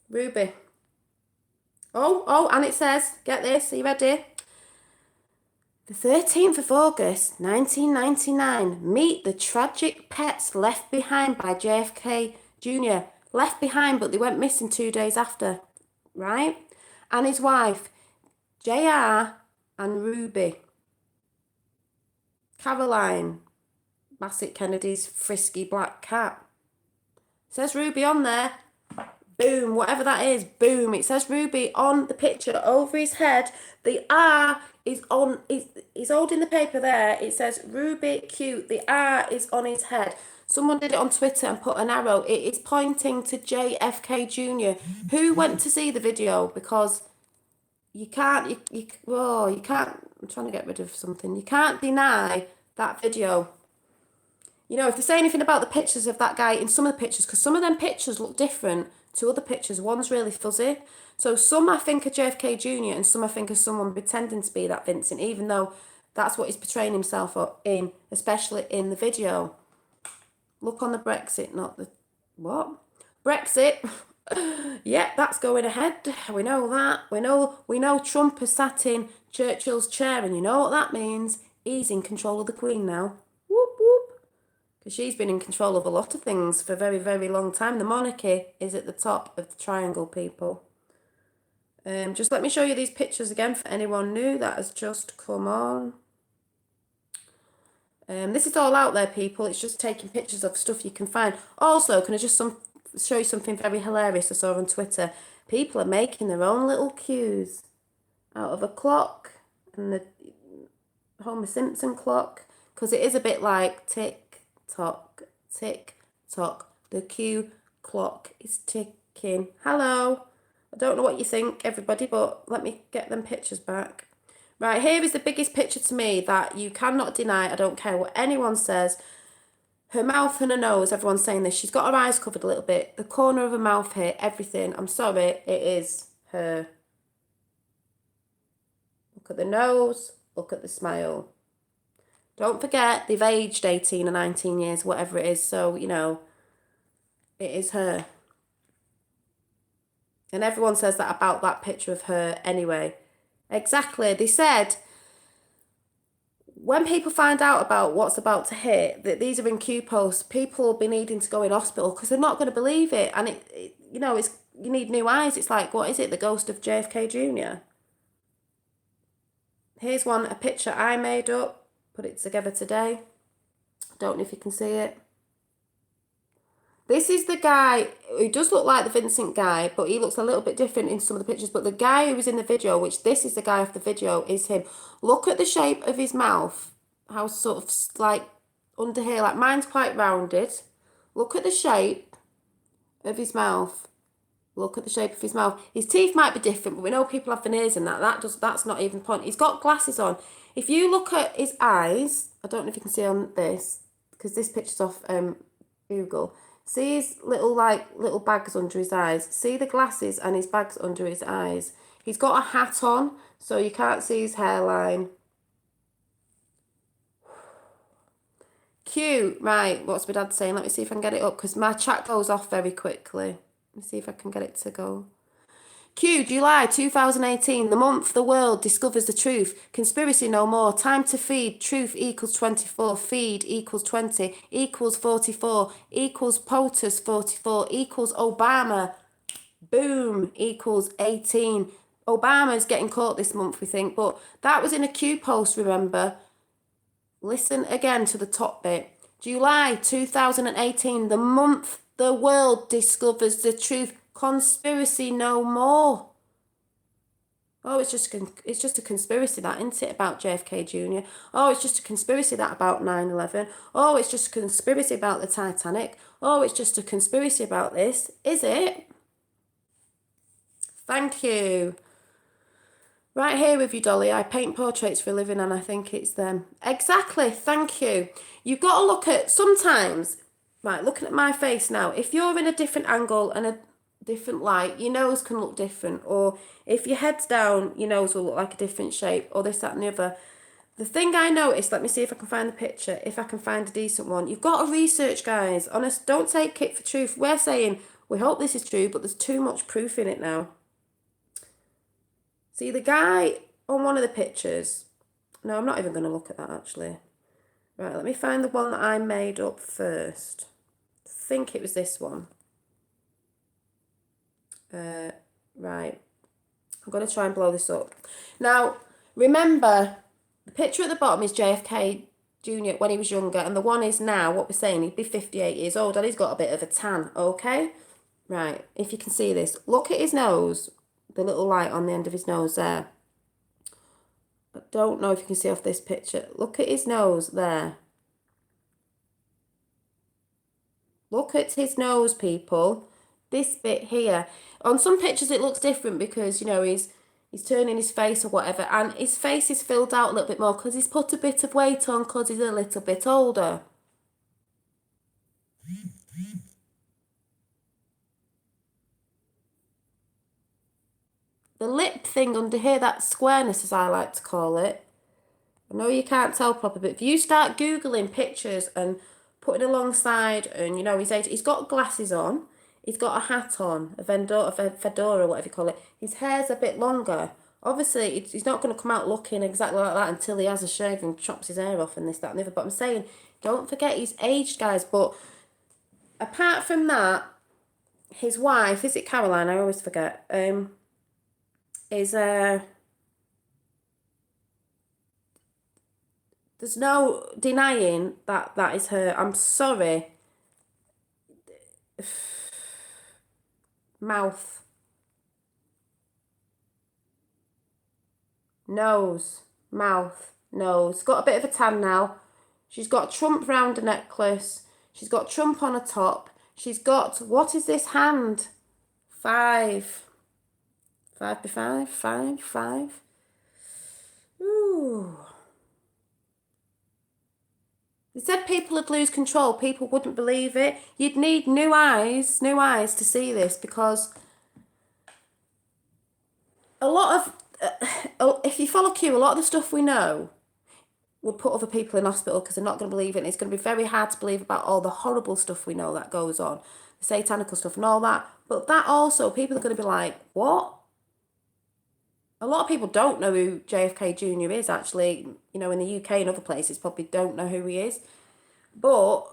Ruby. Oh, and it says, get this, are you ready? The 13th of August, 1999, meet the tragic pets left behind by JFK Jr. Left behind, but they went missing 2 days after, right? And his wife, JR and Ruby. Caroline. Bassett Kennedy's frisky black cat. It says Ruby on there. Boom, whatever that is, boom. It says Ruby on the picture over his head. The R is on, he's holding the paper there. It says Ruby cute. The R is on his head. Someone did it on Twitter and put an arrow. It is pointing to JFK Jr. Who went to see the video? Because you can't, you can't, I'm trying to get rid of something. You can't deny that video. You know, if they say anything about the pictures of that guy in some of the pictures, because some of them pictures look different to other pictures. One's really fuzzy. So some I think are JFK Jr. and some I think are someone pretending to be that Vincent, even though that's what he's portraying himself in, especially in the video. Look on the Brexit, not the... What? Brexit? Yep, that's going ahead. We know that. We know Trump has sat in Churchill's chair, and you know what that means. He's in control of the Queen now. Whoop, whoop. Because she's been in control of a lot of things for a very, very long time. The monarchy is at the top of the triangle, people. Just let me show you these pictures again for anyone new that has just come on. This is all out there, people. It's just taking pictures of stuff you can find. Also, can I just show you something very hilarious I saw on Twitter? People are making their own little cues out of a clock and the Homer Simpson clock, because it is a bit like tick tock, tick tock. The Q clock is ticking. Hello. I don't know what you think, everybody, but let me get them pictures back. Right, here is the biggest picture to me that you cannot deny. I don't care what anyone says. Her mouth and her nose, everyone's saying this. She's got her eyes covered a little bit. The corner of her mouth here, everything. I'm sorry, it is her. Look at the nose. Look at the smile. Don't forget, they've aged 18 or 19 years, whatever it is. So, you know, it is her. And everyone says that about that picture of her anyway. Exactly. They said when people find out about what's about to hit, that these are in Q posts, people will be needing to go in hospital because they're not going to believe it. And it you know, it's, you need new eyes. It's like, what is it? The ghost of JFK Jr. Here's one, a picture I made up, put it together today. Don't know if you can see it. This is the guy who does look like the Vincent guy, but he looks a little bit different in some of the pictures. But the guy who was in the video, which this is the guy off the video, is him. Look at the shape of his mouth. How sort of like under here, like mine's quite rounded. Look at the shape of his mouth. Look at the shape of his mouth. His teeth might be different, but we know people have veneers and that's not even the point. He's got glasses on. If you look at his eyes, I don't know if you can see on this, because this picture's off Google. See his little bags under his eyes. See the glasses and his bags under his eyes. He's got a hat on, so you can't see his hairline. Cute. Right, what's my dad saying? Let me see if I can get it up, because my chat goes off very quickly. Let me see if I can get it to go. Q, July 2018, the month the world discovers the truth. Conspiracy no more. Time to feed. Truth equals 24. Feed equals 20. Equals 44. Equals POTUS 44. Equals Obama. Boom. Equals 18. Obama's getting caught this month, we think. But that was in a Q post, remember. Listen again to the top bit. July 2018, the month the world discovers the truth. Conspiracy no more. Oh, it's just a conspiracy, that, isn't it, about JFK Jr. Oh, it's just a conspiracy, that, about 9/11. Oh, it's just a conspiracy about the Titanic. Oh, it's just a conspiracy about this. Is it? Thank you. Right here with you, Dolly. I paint portraits for a living and I think it's them. Exactly. Thank you. You've got to look at, sometimes, right, looking at my face now, if you're in a different angle and a different light, your nose can look different, or if your head's down, your nose will look like a different shape, or this, that and the other. The thing I noticed, let me see if I can find the picture, if I can find a decent one. You've got to research, guys. Honest, don't take it for truth. We're saying, we hope this is true, but there's too much proof in it now. See, the guy on one of the pictures, no, I'm not even going to look at that, actually. Right, let me find the one that I made up first. I think it was this one. Right, I'm going to try and blow this up. Now, remember, the picture at the bottom is JFK Jr. when he was younger, and the one is now, what we're saying, he'd be 58 years old, and he's got a bit of a tan, okay? Right, if you can see this, look at his nose, the little light on the end of his nose there. I don't know if you can see off this picture. Look at his nose there. Look at his nose, people. This bit here. On some pictures it looks different because, you know, he's turning his face or whatever, and his face is filled out a little bit more because he's put a bit of weight on because he's a little bit older. The lip thing under here, that squareness as I like to call it, I know you can't tell proper, but if you start Googling pictures and putting alongside, and you know, he's got glasses on, he's got a hat on, a fedora, whatever you call it. His hair's a bit longer. Obviously, he's not going to come out looking exactly like that until he has a shave and chops his hair off and this, that, and the other. But I'm saying, don't forget he's aged, guys. But apart from that, his wife, is it Caroline? I always forget. Is there's no denying that that is her. I'm sorry. Mouth, nose, mouth, nose. Got a bit of a tan now. She's got Trump round her necklace. She's got Trump on her top. She's got, what is this hand? 5. 5 by 5, 5, 5. Ooh. They said people would lose control. People wouldn't believe it. You'd need new eyes to see this, because a lot of, if you follow Q, a lot of the stuff we know would put other people in hospital because they're not going to believe it. And it's going to be very hard to believe about all the horrible stuff we know that goes on, the satanical stuff and all that. But that also, people are going to be like, what? A lot of people don't know who JFK Jr is, actually. You know, in the UK and other places probably don't know who he is. But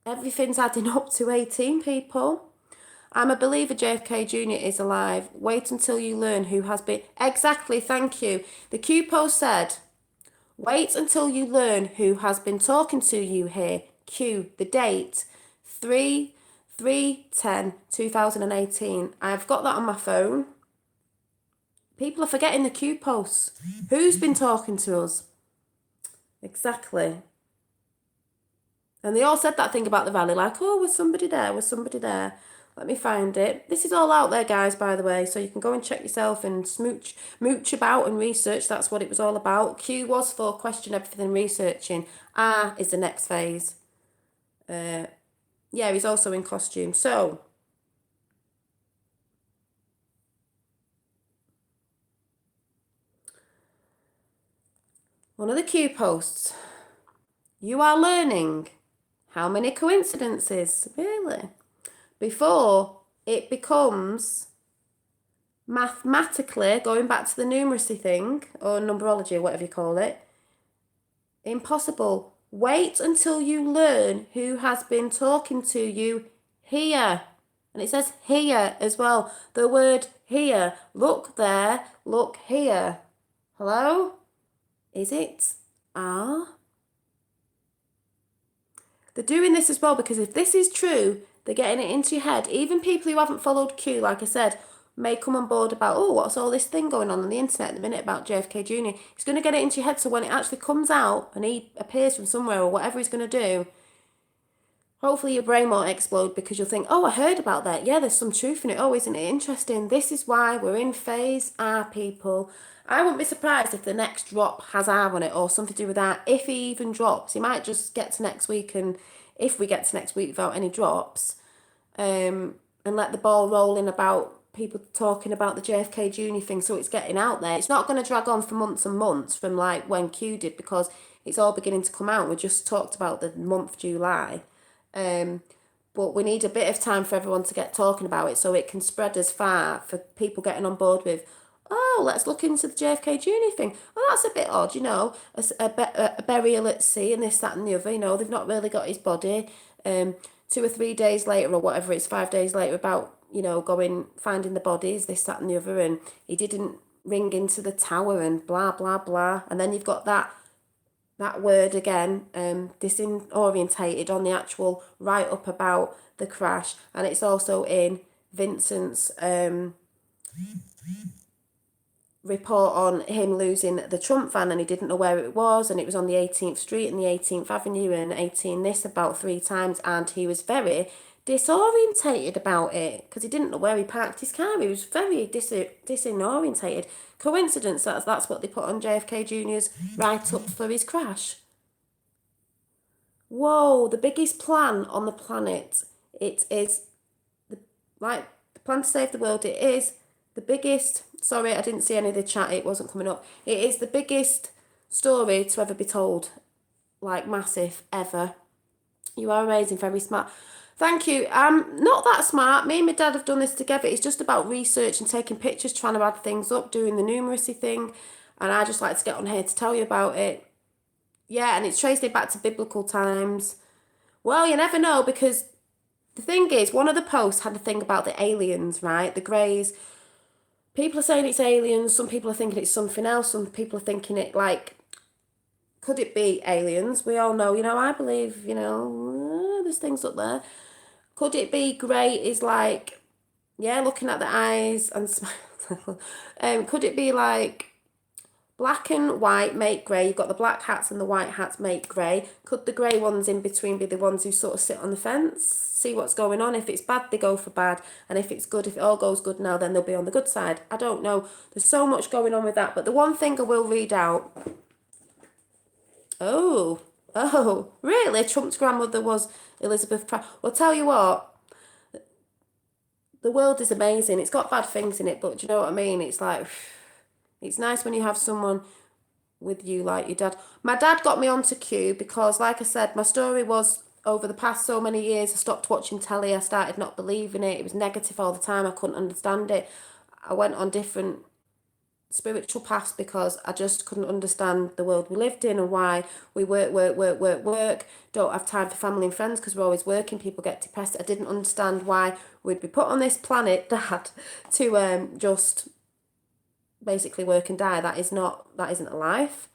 everything's adding up to 18 people. I'm a believer JFK Jr is alive. Wait until you learn who has been... Exactly, thank you. The Q post said, wait until you learn who has been talking to you here. Q, the date, 3/10/2018. I've got that on my phone. People are forgetting the Q posts. Who's been talking to us? Exactly. And they all said that thing about the rally, like, oh, was somebody there? Was somebody there? Let me find it. This is all out there, guys, by the way, so you can go and check yourself and mooch about and research. That's what it was all about. Q was for question everything, researching. R is the next phase. Yeah, he's also in costume. So, one of the Q posts. You are learning how many coincidences, really, before it becomes mathematically, going back to the numeracy thing, or numerology, or whatever you call it, impossible. Wait until you learn who has been talking to you here. And it says here as well. The word here. Look there. Look here. Hello? Is it R? They're doing this as well because if this is true, they're getting it into your head. Even people who haven't followed Q, like I said, may come on board about, oh, what's all this thing going on the internet at the minute about JFK Jr. He's going to get it into your head, so when it actually comes out and he appears from somewhere or whatever he's going to do, hopefully your brain won't explode because you'll think, oh, I heard about that. Yeah, there's some truth in it. Oh, isn't it interesting? This is why we're in phase R, people. I wouldn't be surprised if the next drop has R on it or something to do with that. If he even drops, he might just get to next week, and if we get to next week without any drops, and let the ball roll in about people talking about the JFK Jr thing, so it's getting out there. It's not going to drag on for months and months from like when Q did, because it's all beginning to come out. We just talked about the month July. But we need a bit of time for everyone to get talking about it so it can spread as far for people getting on board with, oh, let's look into the JFK Jr thing. Oh, that's a bit odd, you know, a burial at sea and this, that and the other, you know, they've not really got his body. 2 or 3 days later or whatever, it's 5 days later, about, you know, finding the bodies, this, that and the other, and he didn't ring into the tower and blah, blah, blah. And then you've got that word again, disorientated on the actual write up about the crash. And it's also in Vincent's report on him losing the Trump van, and he didn't know where it was, and it was on the 18th Street and the 18th Avenue and 18 this about 3 times, and he was very disorientated about it because he didn't know where he parked his car. He was very disorientated. Coincidence that's what they put on JFK Jr.'s write-up for his crash. Whoa, the biggest plan on the planet. It is, the plan to save the world. It is the biggest, sorry, I didn't see any of the chat, it wasn't coming up. It is the biggest story to ever be told, like massive, ever. You are amazing, very smart. Thank you. Not that smart. Me and my dad have done this together. It's just about research and taking pictures, trying to add things up, doing the numeracy thing. And I just like to get on here to tell you about it. Yeah, and it's traced it back to biblical times. Well, you never know, because the thing is, one of the posts had a thing about the aliens, right? The greys. People are saying it's aliens. Some people are thinking it's something else. Some people are thinking it like, could it be aliens? We all know, I believe, there's things up there. Could it be grey is like, yeah, looking at the eyes and smile. Could it be like black and white make grey? You've got the black hats and the white hats make grey. Could the grey ones in between be the ones who sort of sit on the fence, see what's going on? If it's bad, they go for bad. And if it's good, if it all goes good now, then they'll be on the good side. I don't know. There's so much going on with that. But the one thing I will read out. Oh, really? Trump's grandmother was Elizabeth Pratt. Well, tell you what. The world is amazing. It's got bad things in it, but do you know what I mean? It's like, it's nice when you have someone with you like your dad. My dad got me onto Q because, like I said, my story was over the past so many years, I stopped watching telly. I started not believing it. It was negative all the time. I couldn't understand it. I went on different spiritual paths because I just couldn't understand the world we lived in and why we work, don't have time for family and friends because we're always working. People get depressed. I didn't understand why we'd be put on this planet, Dad, to just basically work and die. That isn't a life.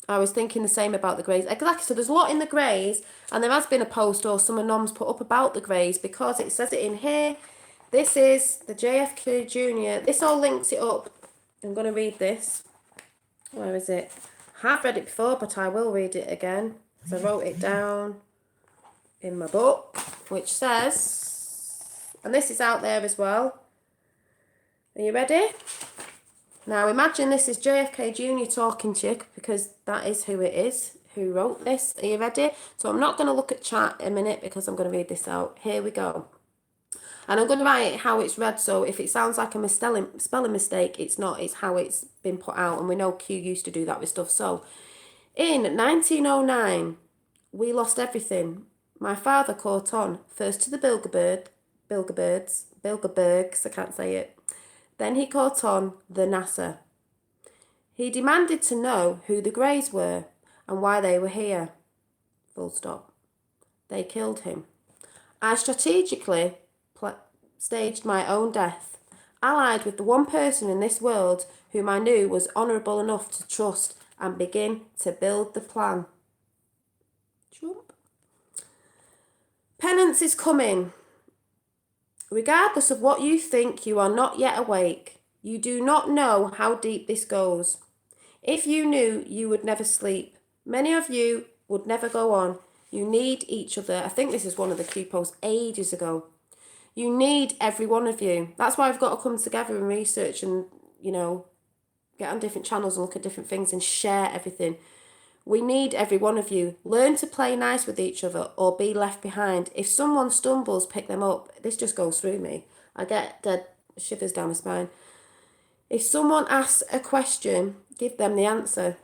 I was thinking the same about the Greys. Exactly. So there's a lot in the Greys, and there has been a post or some anoms put up about the Greys because it says it in here. This is the JFK Jr. This all links it up. I'm going to read this. Where is it? I have read it before, but I will read it again. So I wrote it down in my book, which says, and this is out there as well. Are you ready? Now imagine this is JFK Jr. talking to you, because that is who it is, who wrote this. Are you ready? So I'm not going to look at chat in a minute because I'm going to read this out. Here we go. And I'm going to write it how it's read, so if it sounds like a spelling mistake, it's not, it's how it's been put out, and we know Q used to do that with stuff. So, in 1909, we lost everything. My father caught on, first to the Bilderbergs, I can't say it. Then he caught on the NASA. He demanded to know who the Greys were and why they were here. Full stop. They killed him. I strategically staged my own death, allied with the one person in this world whom I knew was honourable enough to trust, and begin to build the plan. Trump. Penance is coming. Regardless of what you think, you are not yet awake. You do not know how deep this goes. If you knew, you would never sleep. Many of you would never go on. You need each other. I think this is one of the Q posts ages ago. You need every one of you. That's why I've got to come together and research and, get on different channels and look at different things and share everything. We need every one of you. Learn to play nice with each other or be left behind. If someone stumbles, pick them up. This just goes through me. I get dead shivers down my spine. If someone asks a question, give them the answer.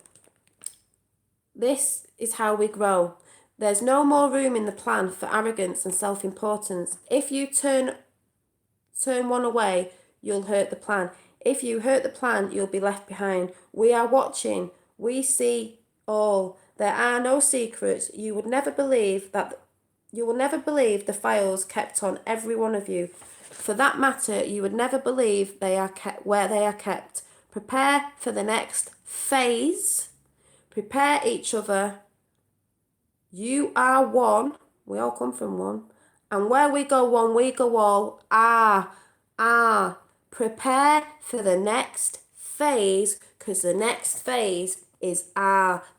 This is how we grow. There's no more room in the plan for arrogance and self-importance. If you turn one away, you'll hurt the plan. If you hurt the plan, you'll be left behind. We are watching. We see all. There are no secrets. You will never believe the files kept on every one of you. For that matter, you would never believe they are kept where they are kept. Prepare for the next phase. Prepare each other. You are one. We all come from one. And where we go one, we go all. Prepare for the next phase, because the next phase is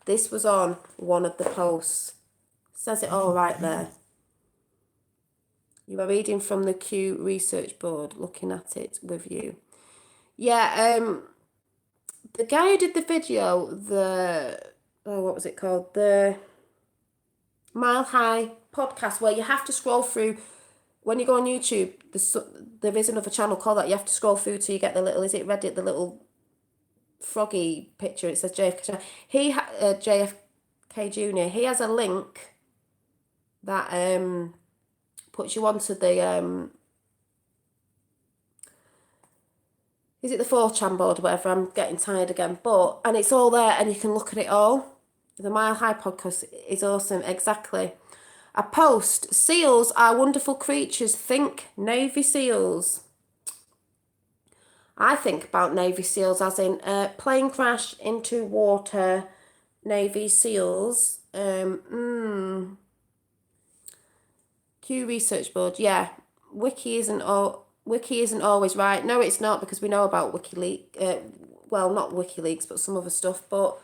This was on one of the posts. Says it all right there. You are reading from the Q research board, looking at it with you. Yeah, the guy who did the video, what was it called? The Mile High podcast, where you have to scroll through. When you go on YouTube, there is another channel called that. You have to scroll through till you get the little, is it Reddit, the little froggy picture. It says JFK. JFK Jr. He has a link that puts you onto the is it the 4chan board or whatever? I'm getting tired again. And it's all there and you can look at it all. The Mile High podcast is awesome. Exactly. A post. Seals are wonderful creatures. Think Navy SEALs. I think about Navy SEALs as in plane crash into water, Navy SEALs. Q research board. Yeah. Wiki isn't always right. No, it's not, because we know about WikiLeaks. Well, not WikiLeaks, but some other stuff. But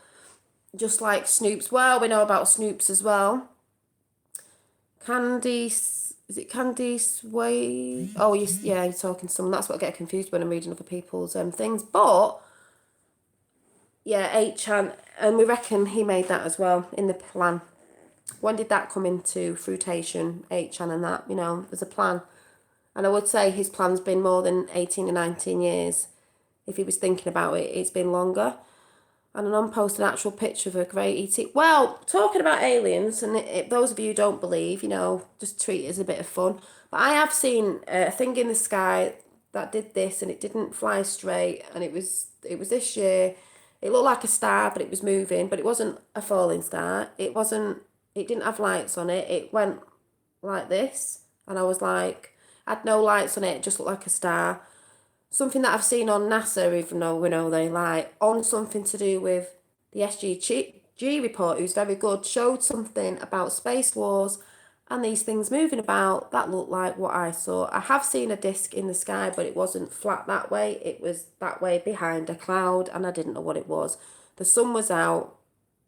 just like Snoops, well, we know about Snoops as well. Candice, is it Candice Way? Oh, yeah, you're talking to someone. That's what I get confused when I'm reading other people's things. But yeah, 8chan, and we reckon he made that as well in the plan. When did that come into fruition? 8chan and that, there's a plan. And I would say his plan's been more than 18 or 19 years. If he was thinking about it, it's been longer. And an unposted an actual picture of a great ET. Well, talking about aliens, and those of you who don't believe, just treat it as a bit of fun. But I have seen a thing in the sky that did this, and it didn't fly straight. And it was this year. It looked like a star, but it was moving. But it wasn't a falling star. It didn't have lights on it. It went like this. And I was like, had no lights on it. It just looked like a star. Something that I've seen on NASA, even though we know they lie, on something to do with the SGG report, who's very good, showed something about space wars and these things moving about that looked like what I saw. I have seen a disc in the sky, but it wasn't flat that way. It was that way behind a cloud, and I didn't know what it was. The sun was out.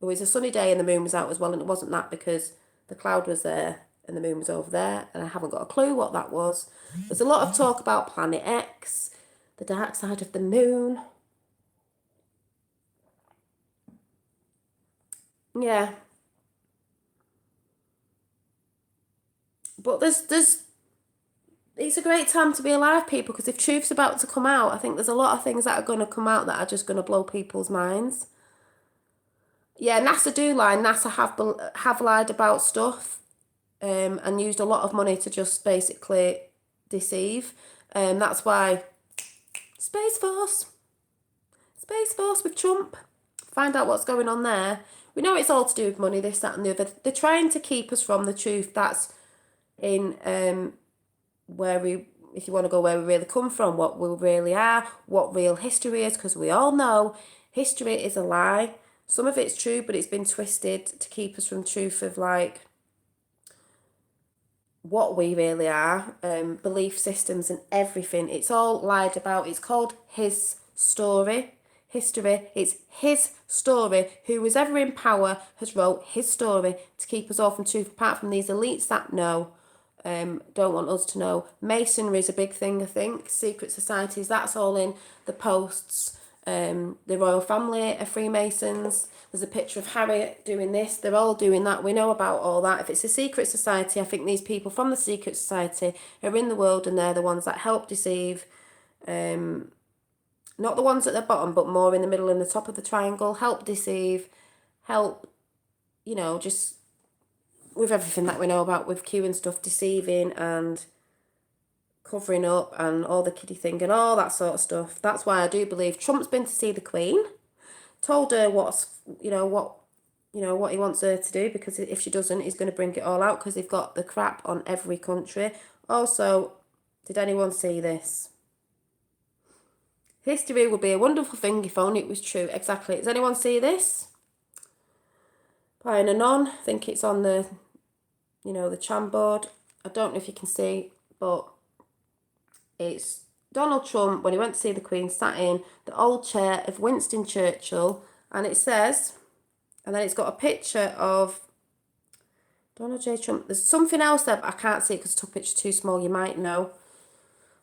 It was a sunny day and the moon was out as well, and it wasn't that because the cloud was there and the moon was over there, and I haven't got a clue what that was. There's a lot of talk about Planet X, the dark side of the moon. Yeah. But there's it's a great time to be alive, people, because if truth's about to come out, I think there's a lot of things that are going to come out that are just going to blow people's minds. Yeah, NASA do lie. NASA have lied about stuff, and used a lot of money to just basically deceive. That's why Space Force with Trump. Find out what's going on there. We know it's all to do with money, this, that, and the other. They're trying to keep us from the truth. That's in if you want to go where we really come from, what we really are, what real history is, because we all know history is a lie. Some of it's true, but it's been twisted to keep us from truth of like what we really are, belief systems and everything. It's all lied about. It's called his story. History, it's his story. Who was ever in power has wrote his story to keep us all from truth, apart from these elites that know, don't want us to know. Masonry is a big thing, I think. Secret societies, that's all in the posts. The royal family are Freemasons. There's a picture of Harry doing this. They're all doing that. We know about all that. If it's a secret society, I think these people from the secret society are in the world, and they're the ones that help deceive. Not the ones at the bottom, but more in the middle and the top of the triangle. Help deceive. Help, just with everything that we know about with Q and stuff, deceiving and covering up and all the kiddie thing and all that sort of stuff. That's why I do believe Trump's been to see the Queen, told her what he wants her to do, because if she doesn't, he's going to bring it all out, because they've got the crap on every country. Also, did anyone see this? History would be a wonderful thing if only it was true. Exactly. Does anyone see this? By an anon. I think it's on the, the Chan board. I don't know if you can see, but it's Donald Trump when he went to see the Queen sat in the old chair of Winston Churchill, and it says, and then it's got a picture of Donald J. Trump. There's something else there, but I can't see it because the picture's too small. You might know.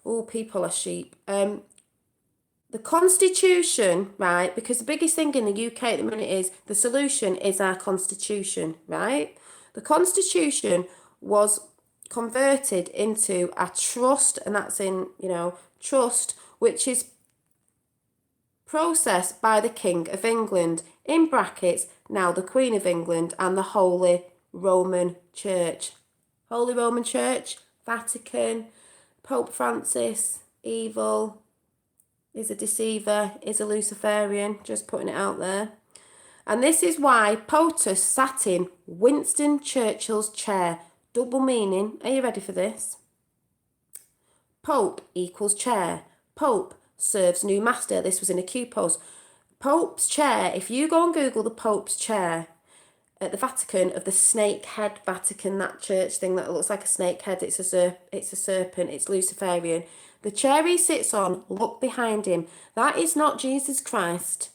Oh, people are sheep. The Constitution, right? Because the biggest thing in the UK at the minute is the solution is our Constitution, right? The Constitution was converted into a trust, and that's in, trust, which is processed by the King of England, in brackets, now the Queen of England, and the Holy Roman Church. Holy Roman Church, Vatican, Pope Francis, evil, is a deceiver, is a Luciferian, just putting it out there. And this is why POTUS sat in Winston Churchill's chair. Double meaning. Are you ready for this? Pope equals chair. Pope serves new master. This was in a Q post. Pope's chair, if you go and Google the Pope's chair at the Vatican of the snake head Vatican, that church thing that looks like a snake head, it's a serpent, it's Luciferian. The chair he sits on, look behind him. That is not Jesus Christ.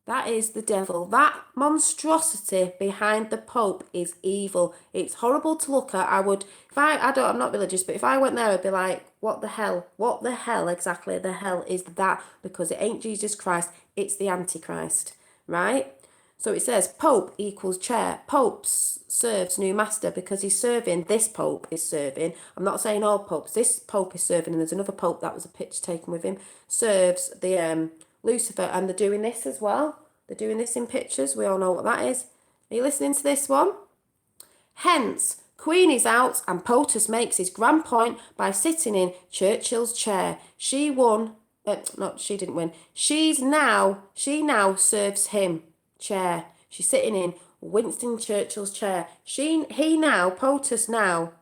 That is the devil. That monstrosity behind the Pope is evil. It's horrible to look at. I'm not religious, but if I went there, I'd be like, what the hell? What the hell exactly the hell is that? Because it ain't Jesus Christ, it's the Antichrist, right? So it says Pope equals chair. Pope serves new master because he's serving, this Pope is serving. I'm not saying all popes. This Pope is serving, and there's another Pope that was a picture taken with him, serves the Lucifer, and they're doing this as well. They're doing this in pictures. We all know what that is. Are you listening to this one? Hence, Queen is out and POTUS makes his grand point by sitting in Churchill's chair. She won. She didn't win. She now serves him. Chair. She's sitting in Winston Churchill's chair. POTUS now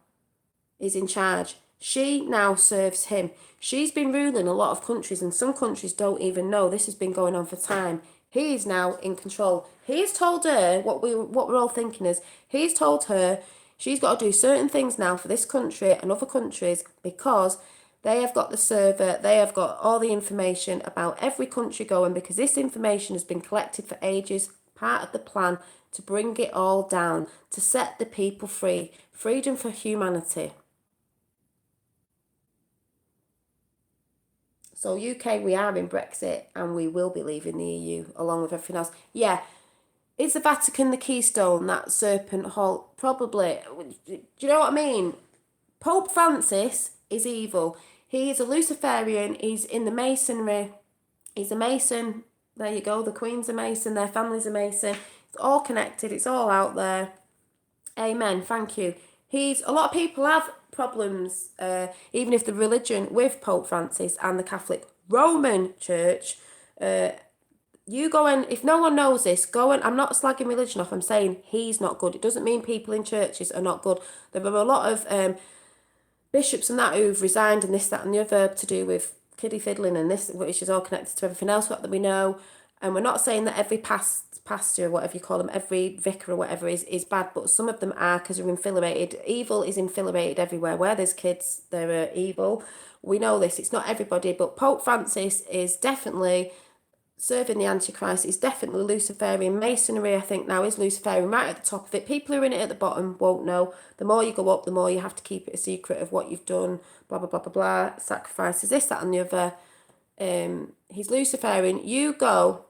is in charge. She now serves him. She's been ruling a lot of countries, and some countries don't even know. This has been going on for time. He is now in control. He's told her what we're all thinking is, he's told her she's got to do certain things now for this country and other countries because they have got the server, they have got all the information about every country going, because this information has been collected for ages, part of the plan to bring it all down, to set the people free. Freedom for humanity. So UK, we are in Brexit and we will be leaving the EU along with everything else. Yeah. Is the Vatican the keystone, that serpent hole? Probably. Do you know what I mean? Pope Francis is evil. He is a Luciferian. He's in the Masonry. He's a Mason. There you go. The Queen's a Mason. Their family's a Mason. It's all connected. It's all out there. Amen. Thank you. A lot of people have problems, even if the religion, with Pope Francis and the Catholic Roman Church. You go and, if no one knows this, go and, I'm not slagging religion off, I'm saying he's not good. It doesn't mean people in churches are not good. There are a lot of bishops and that who've resigned and this, that and the other to do with kiddie fiddling and this, which is all connected to everything else that we know. And we're not saying that every pastor, whatever you call them, every vicar or whatever is bad, but some of them are, because they're infiltrated. Evil is infiltrated everywhere. Where there's kids, there are evil. We know this. It's not everybody, but Pope Francis is definitely serving the Antichrist. Is definitely Luciferian. Masonry, I think, now is Luciferian, right at the top of it. People who are in it at the bottom won't know. The more you go up, the more you have to keep it a secret of what you've done, blah, blah, blah, blah, blah, sacrifices, this, that, and the other. He's Luciferian. You go,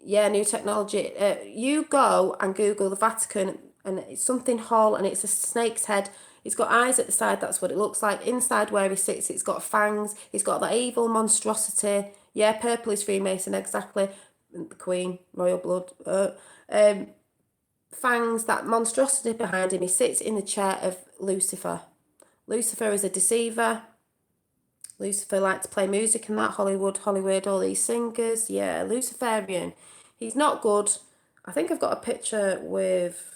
new technology. You go and Google the Vatican, and it's something hall, and it's a snake's head. It's got eyes at the side, that's what it looks like. Inside where he sits, it's got fangs. It's got that evil monstrosity. Yeah, purple is Freemason, exactly. The Queen, royal blood. Fangs, that monstrosity behind him. He sits in the chair of Lucifer. Lucifer is a deceiver. Lucifer likes to play music and that. Hollywood, all these singers. Yeah, Luciferian. He's not good. I think I've got a picture with...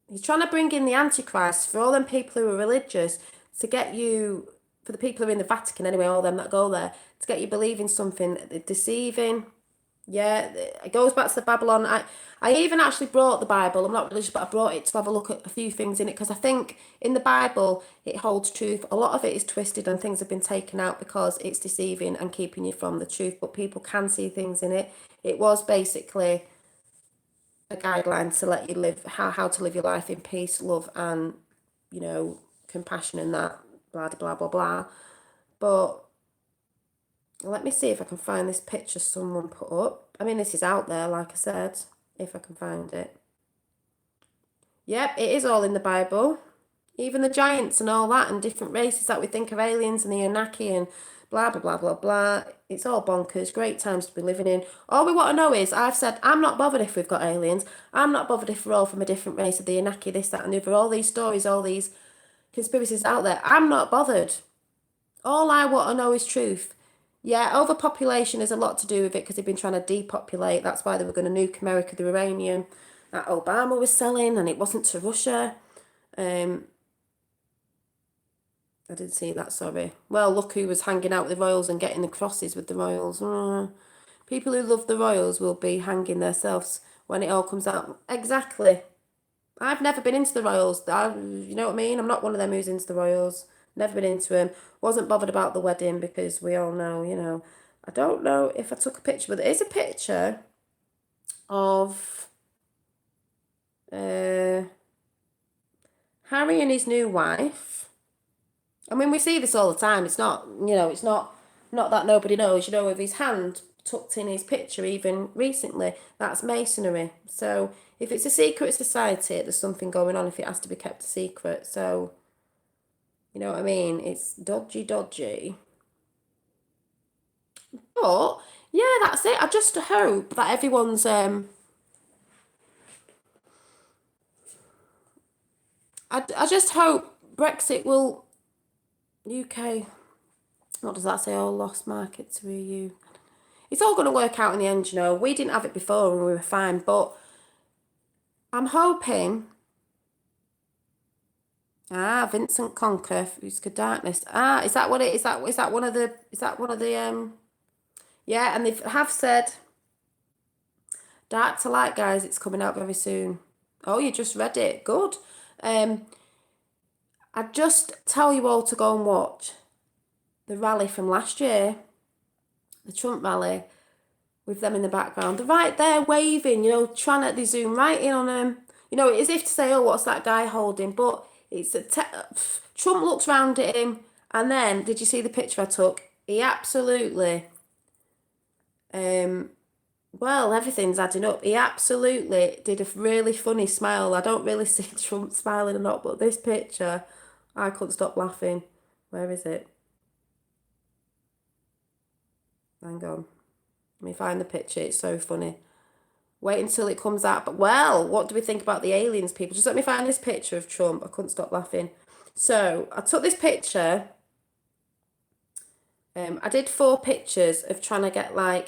He's trying to bring in the Antichrist for all them people who are religious to get you for the people who are in the Vatican anyway, all them that go there, to get you believing something, deceiving. Yeah, it goes back to the Babylon. I even actually brought the Bible. I'm not religious, but I brought it to have a look at a few things in it because I think in the Bible it holds truth. A lot of it is twisted and things have been taken out because it's deceiving and keeping you from the truth. But people can see things in it. It was basically a guideline to let you live how to live your life in peace, love, and compassion and that blah blah blah blah. But let me see if I can find this picture someone put up. I mean, this is out there, like I said, if I can find it. Yep, it is all in the Bible. Even the giants and all that and different races that we think of aliens and the Anunnaki and blah, blah, blah, blah, blah. It's all bonkers. Great times to be living in. All we want to know is, I've said, I'm not bothered if we've got aliens. I'm not bothered if we're all from a different race of the Anunnaki, this, that and the other. All these stories, all these conspiracies out there. I'm not bothered. All I want to know is truth. Yeah, overpopulation has a lot to do with it because they've been trying to depopulate. That's why they were going to nuke America, the uranium that Obama was selling, and it wasn't to Russia. I didn't see that, sorry. Well, look who was hanging out with the royals and getting the crosses with the royals. People who love the royals will be hanging themselves when it all comes out. Exactly. I've never been into the royals. You know what I mean? I'm not one of them who's into the royals. Never been into him. Wasn't bothered about the wedding because we all know, I don't know if I took a picture, but there is a picture of Harry and his new wife. I mean, we see this all the time. It's not, it's not that nobody knows, with his hand tucked in his picture even recently. That's masonry. So if it's a secret society, there's something going on if it has to be kept a secret. So, you know what I mean? It's dodgy. But, yeah, that's it. I just hope that everyone's... I just hope Brexit will... UK... What does that say? Oh, lost market to EU. It's all going to work out in the end, We didn't have it before and we were fine. But I'm hoping... Vincent Conquer, Who's Good Darkness. Is that what it is? Is that one of the yeah, and they have said Dark to Light, guys, it's coming out very soon. Oh, you just read it. Good. I'd just tell you all to go and watch the rally from last year, the Trump rally, with them in the background. They're right there waving, trying to zoom right in on them. As if to say, oh, what's that guy holding? But it's Trump looks round at him, and then did you see the picture I took? He absolutely, well, everything's adding up. He absolutely did a really funny smile. I don't really see Trump smiling or not, but this picture, I couldn't stop laughing. Where is it? Hang on. Let me find the picture. It's so funny. Wait until it comes out. But, well, what do we think about the aliens, people? Just let me find this picture of Trump. I couldn't stop laughing. So, I took this picture. I did 4 pictures of trying to get, I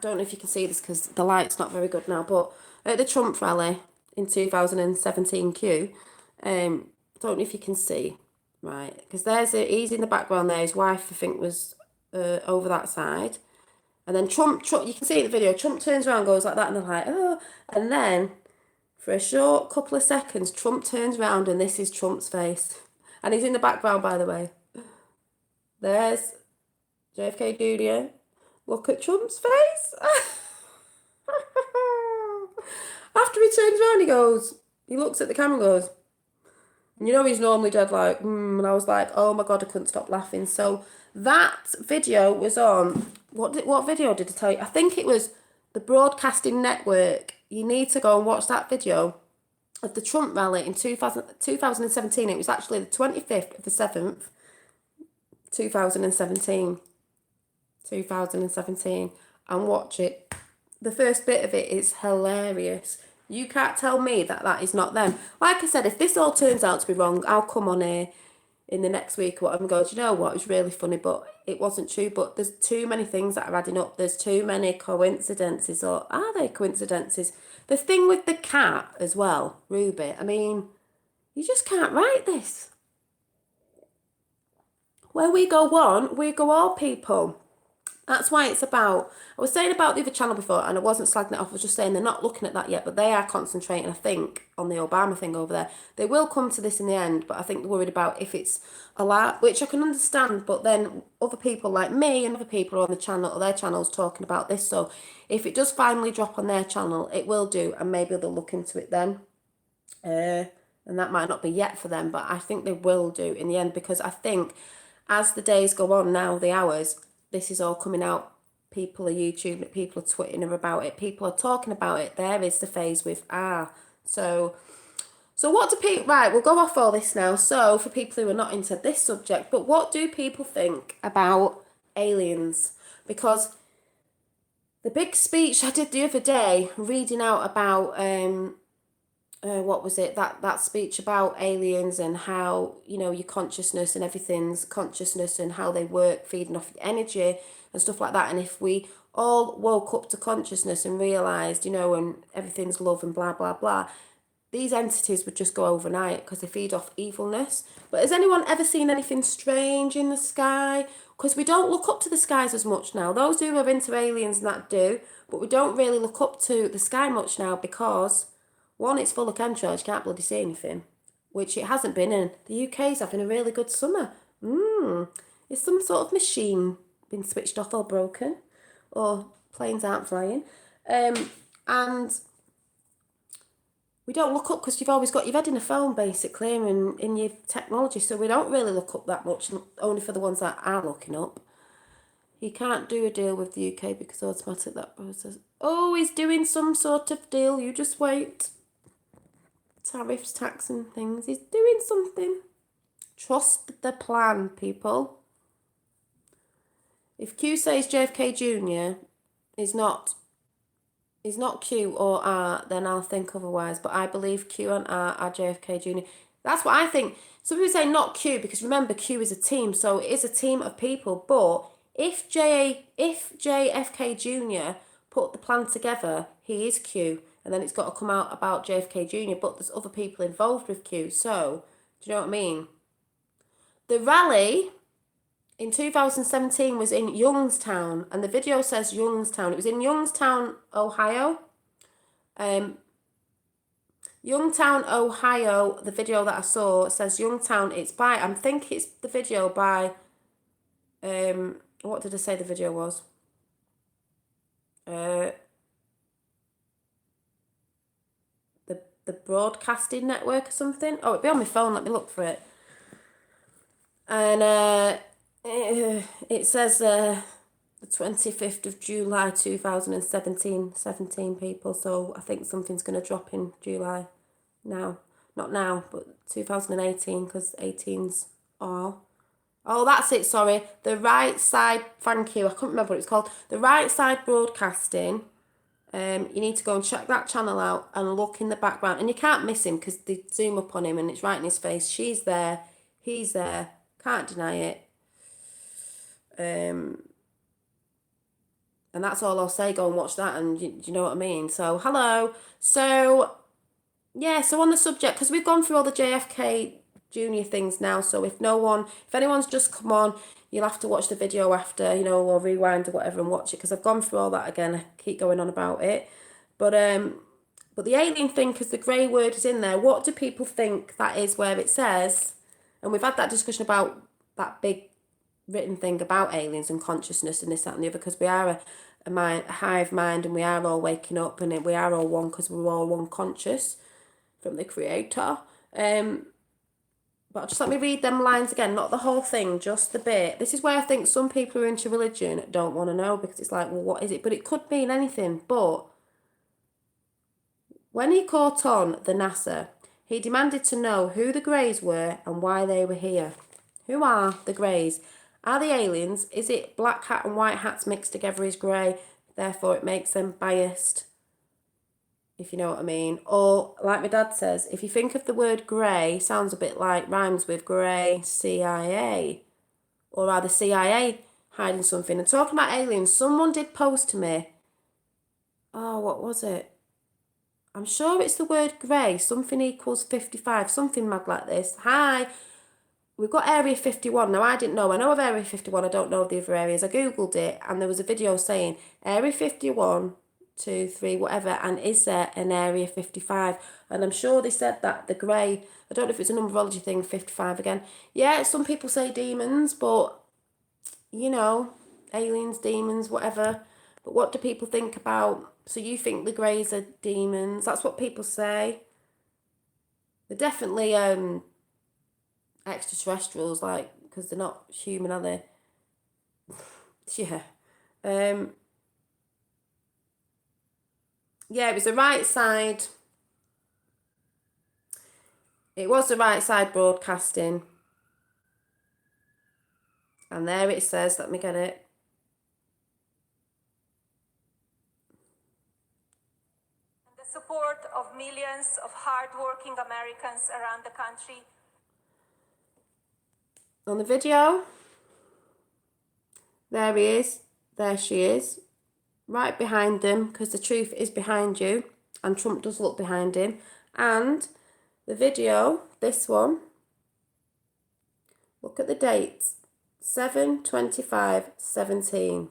don't know if you can see this because the light's not very good now, but at the Trump rally in 2017 Q, don't know if you can see, right, because he's in the background there, his wife, I think, was over that side. And then Trump, you can see in the video, Trump turns around, goes like that, and they're like, oh. And then, for a short couple of seconds, Trump turns around, and this is Trump's face. And he's in the background, by the way. There's Jfk Jr. Look at Trump's face. After he turns around, he looks at the camera and goes, he's normally dead and I was like, oh my God, I couldn't stop laughing. So that video was on... What video did I tell you? I think it was the Broadcasting Network. You need to go and watch that video of the Trump rally in 2017. It was actually the 25th of the 7th, 2017. 2017. And watch it. The first bit of it is hilarious. You can't tell me that is not them. Like I said, if this all turns out to be wrong, I'll come on here in the next week or whatever and go, do you know what? It was really funny, but it wasn't true. But there's too many things that are adding up. There's too many coincidences, or are they coincidences? The thing with the cat as well, Ruby, I mean, you just can't write this. where we go one, we go all, people. That's why it's about, I was saying about the other channel before, and I wasn't slagging it off, I was just saying they're not looking at that yet, but they are concentrating, I think, on the Obama thing over there. They will come to this in the end, but I think they're worried about if it's allowed, which I can understand, but then other people like me and other people are on the channel, or their channels, talking about this, so if it does finally drop on their channel, it will do, and maybe they'll look into it then. And that might not be yet for them, but I think they will do in the end, because I think as the days go on now, the hours, this is all coming out. People are YouTubing it, people are tweeting about it, people are talking about it. There is the phase with So what do people, right, we'll go off all this now. So for people who are not into this subject, but what do people think about aliens? Because the big speech I did the other day, reading out about what was it, that speech about aliens and how, you know, your consciousness and everything's consciousness and how they work, feeding off your energy and stuff like that. And if we all woke up to consciousness and realized, you know, and everything's love and blah blah blah, these entities would just go overnight because they feed off evilness. But has anyone ever seen anything strange in the sky? Because we don't look up to the skies as much now. Those who are into aliens and that do, but we don't really look up to the sky much now because one, it's full of chemtrails, you can't bloody see anything, which it hasn't been, and the UK's having a really good summer. Is some sort of machine been switched off or broken? Or planes aren't flying? And we don't look up because you've always got your head in a phone, basically, and in your technology, so we don't really look up that much, only for the ones that are looking up. He can't do a deal with the UK because automatic that process. Oh, he's doing some sort of deal, you just wait. Tariffs, tax and things. He's doing something. Trust the plan, people. If Q says Jfk Jr is not Q or R, then I'll think otherwise. But I believe Q and R are Jfk Jr. That's what I think. Some people say not Q because remember Q is a team, so it is a team of people. But if Jfk Jr put the plan together, he is Q. And then it's got to come out about Jfk Jr. But there's other people involved with Q. So, do you know what I mean? The rally in 2017 was in Youngstown. And the video says Youngstown. It was in Youngstown, Ohio. Youngstown, Ohio. The video that I saw says Youngstown. It's by, I think it's the video by, what did I say the video was? The broadcasting network or something. Oh, it'd be on my phone. Let me look for it. And it says the 25th of July 2017, 17 people. So I think something's going to drop in July now. Not now, but 2018 because 18's are. Oh, that's it, sorry. The Right Side, thank you. I couldn't remember what it's called. The Right Side Broadcasting. You need to go and check that channel out and look in the background. And you can't miss him because they zoom up on him and it's right in his face. She's there. He's there. Can't deny it. And that's all I'll say. Go and watch that and you know what I mean? So, hello. So, yeah, so on the subject, because we've gone through all the JFK Jr things now. So if anyone's just come on, you'll have to watch the video after, you know, or rewind or whatever and watch it because I've gone through all that again. I keep going on about it. But the alien thing, because the grey word is in there, what do people think that is where it says? And we've had that discussion about that big written thing about aliens and consciousness and this, that and the other, because we are a hive mind and we are all waking up and we are all one because we're all one conscious from the creator. But just let me read them lines again, not the whole thing, just the bit. This is where I think some people who are into religion don't want to know because it's like, well, what is it? But it could mean anything. But when he caught on the NASA, he demanded to know who the Greys were and why they were here. Who are the Greys? Are the aliens? Is it black hat and white hats mixed together is grey, therefore it makes them biased? If you know what I mean. Or, like my dad says, if you think of the word grey, sounds a bit like rhymes with grey CIA. Or are the CIA hiding something? And talking about aliens, someone did post to me. Oh, what was it? I'm sure it's the word grey. Something equals 55. Something mad like this. Hi. we've got Area 51. Now, I didn't know. I know of Area 51. I don't know of the other areas. I Googled it and there was a video saying Area 51, 2, 3, whatever, and is there an Area 55? And I'm sure they said that the grey, I don't know if it's a numerology thing, 55 again. Yeah, some people say demons, but, you know, aliens, demons, whatever. But what do people think about? So you think the greys are demons? That's what people say. They're definitely extraterrestrials, like, because they're not human, are they? Yeah. Um, yeah, it was the right side. It was the right side broadcasting. And there it says, let me get it. The support of millions of hardworking Americans around the country. On the video, there he is. There she is. Right behind them, because the truth is behind you. And Trump does look behind him. And the video, this one, look at the dates. 7/25/17.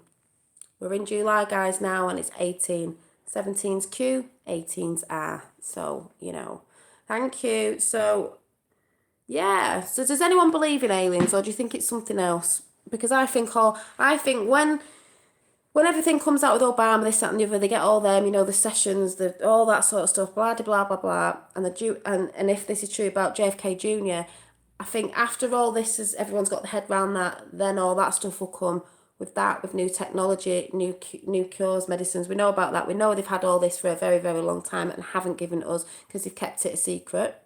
We're in July, guys, now, and it's 18. 17's Q, 18's R. So, you know, thank you. So, yeah. So, does anyone believe in aliens, or do you think it's something else? Because I think when everything comes out with Obama, this, that, and the other, they get all them, you know, the sessions, all that sort of stuff, blah, blah, blah, blah, and if this is true about JFK Jr., I think after all this is, everyone's got the head round that, then all that stuff will come with that, with new technology, new cures, medicines. We know about that. We know they've had all this for a very, very long time and haven't given it us because they've kept it a secret.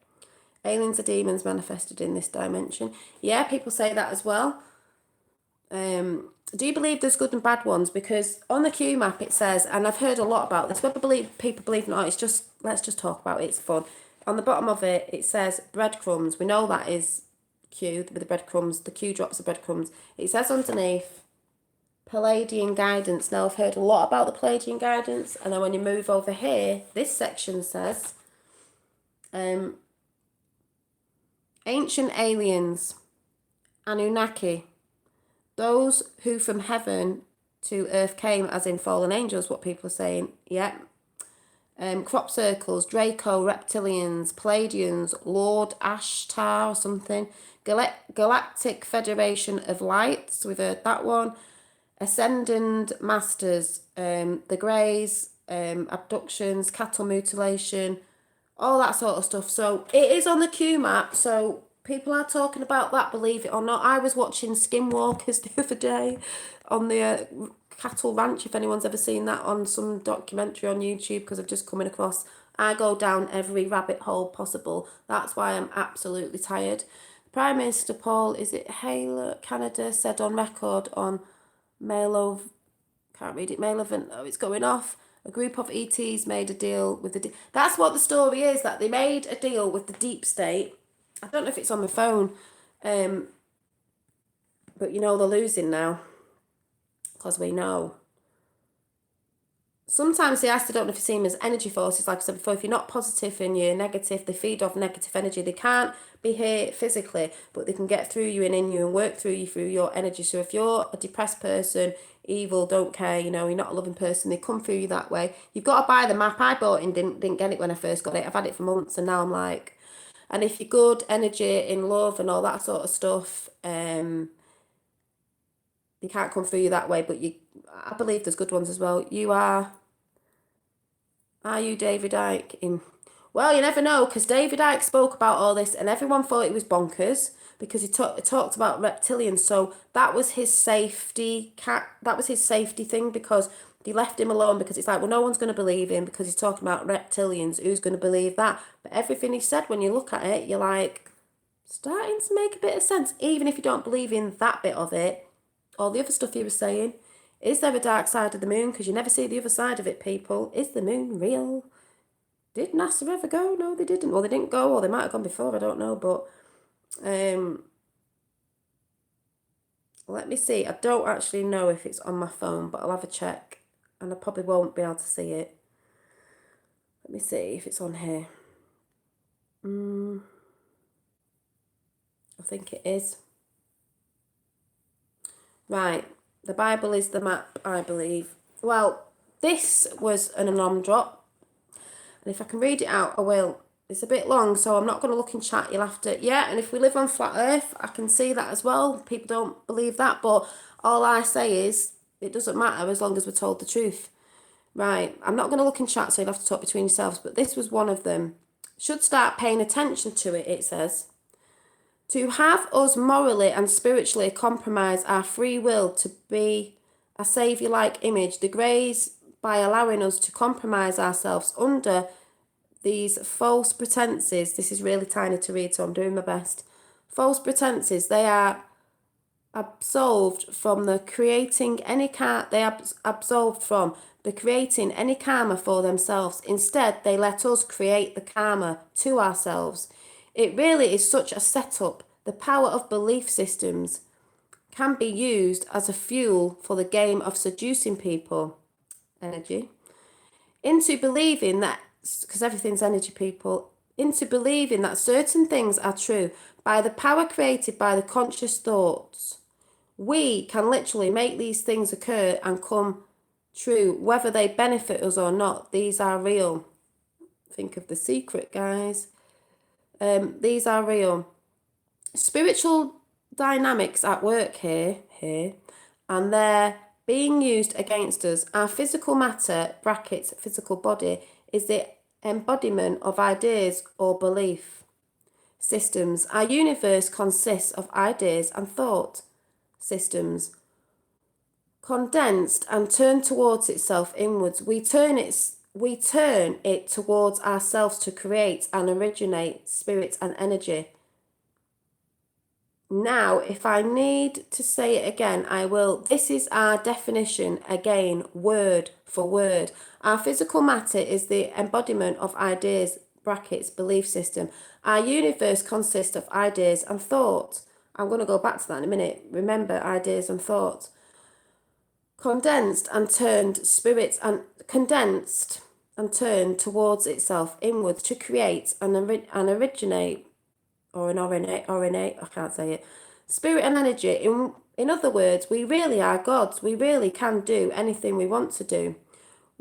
Aliens are demons manifested in this dimension. Yeah, people say that as well. Do you believe there's good and bad ones? Because on the Q map it says, and I've heard a lot about this, whether people believe it or not, it's just, let's just talk about it, it's fun. On the bottom of it, it says breadcrumbs. We know that is Q, with the breadcrumbs, the Q drops of breadcrumbs. It says underneath, Palladian guidance. Now, I've heard a lot about the Palladian guidance, and then when you move over here, this section says, ancient aliens, Anunnaki, those who from heaven to earth came, as in fallen angels, what people are saying. Yeah. Crop circles, Draco, reptilians, Palladians, Lord Ashtar or something, Galactic Federation of Lights, we've heard that one, Ascendant Masters, the Greys, abductions, cattle mutilation, all that sort of stuff. So it is on the Q map, so people are talking about that, believe it or not. I was watching Skinwalkers the other day on the cattle ranch, if anyone's ever seen that on some documentary on YouTube, because I've just coming across. I go down every rabbit hole possible. That's why I'm absolutely tired. Prime Minister Paul, is it Hale, Canada, said on record on Mail of, can't read it, Mail of, oh, it's going off. A group of ETs made a deal with the... That's what the story is, that they made a deal with the deep state. I don't know if it's on my phone, but you know they're losing now, because we know. Sometimes they ask, I don't know if you see them as energy forces, like I said before, if you're not positive and you're negative, they feed off negative energy. They can't be here physically, but they can get through you and in you and work through you through your energy. So if you're a depressed person, evil, don't care, you know, you're not a loving person, they come through you that way. You've got to buy the map. I bought it and didn't get it when I first got it. I've had it for months and now I'm like, and if you're good energy in love and all that sort of stuff, they can't come through you that way, but I believe there's good ones as well. Are you David Icke in? Well, you never know, because David Icke spoke about all this and everyone thought it was bonkers because he talked about reptilians. So that was his safety that was his safety thing, because they left him alone, because it's like, well, no one's going to believe him because he's talking about reptilians. Who's going to believe that? But everything he said, when you look at it, you're like, starting to make a bit of sense, even if you don't believe in that bit of it. All the other stuff he was saying. Is there a dark side of the moon? Because you never see the other side of it, people. Is the moon real? Did NASA ever go? No, they didn't. Well, they didn't go, or they might have gone before, I don't know. But let me see. I don't actually know if it's on my phone, but I'll have a check. And I probably won't be able to see it. Let me see if it's on here. I think it is. Right, the Bible is the map, I believe. Well, this was an anon drop, and if I can read it out, I will. It's a bit long, so I'm not going to look in chat. You'll have to, yeah, and if we live on flat earth, I can see that as well. People don't believe that, but all I say is it doesn't matter as long as we're told the truth. Right, I'm not going to look in chat, so you'll have to talk between yourselves, but this was one of them. Should start paying attention to it, it says. To have us morally and spiritually compromise our free will to be a saviour-like image degrades by allowing us to compromise ourselves under these false pretenses. This is really tiny to read, so I'm doing my best. False pretenses, they are absolved from the creating any absolved from the creating any karma for themselves. Instead, they let us create the karma to ourselves. It really is such a setup. The power of belief systems can be used as a fuel for the game of seducing people. Energy. Into believing that, because everything's energy, people, into believing that certain things are true by the power created by the conscious thoughts. We can literally make these things occur and come true, whether they benefit us or not. These are real. Think of The Secret, guys. These are real. Spiritual dynamics at work here, and they're being used against us. Our physical matter, brackets, physical body, is the embodiment of ideas or belief systems. Our universe consists of ideas and thought systems. Condensed and turned towards itself inwards, we turn it towards ourselves to create and originate spirit and energy. Now, if I need to say it again, I will. This is our definition, again, word for word. Our physical matter is the embodiment of ideas, brackets, belief system. Our universe consists of ideas and thought. I'm going to go back to that in a minute. Remember, ideas and thought. Condensed and turned towards itself inwards to create and originate, or an RNA, I can't say it, spirit and energy. In other words, we really are gods. We really can do anything we want to do.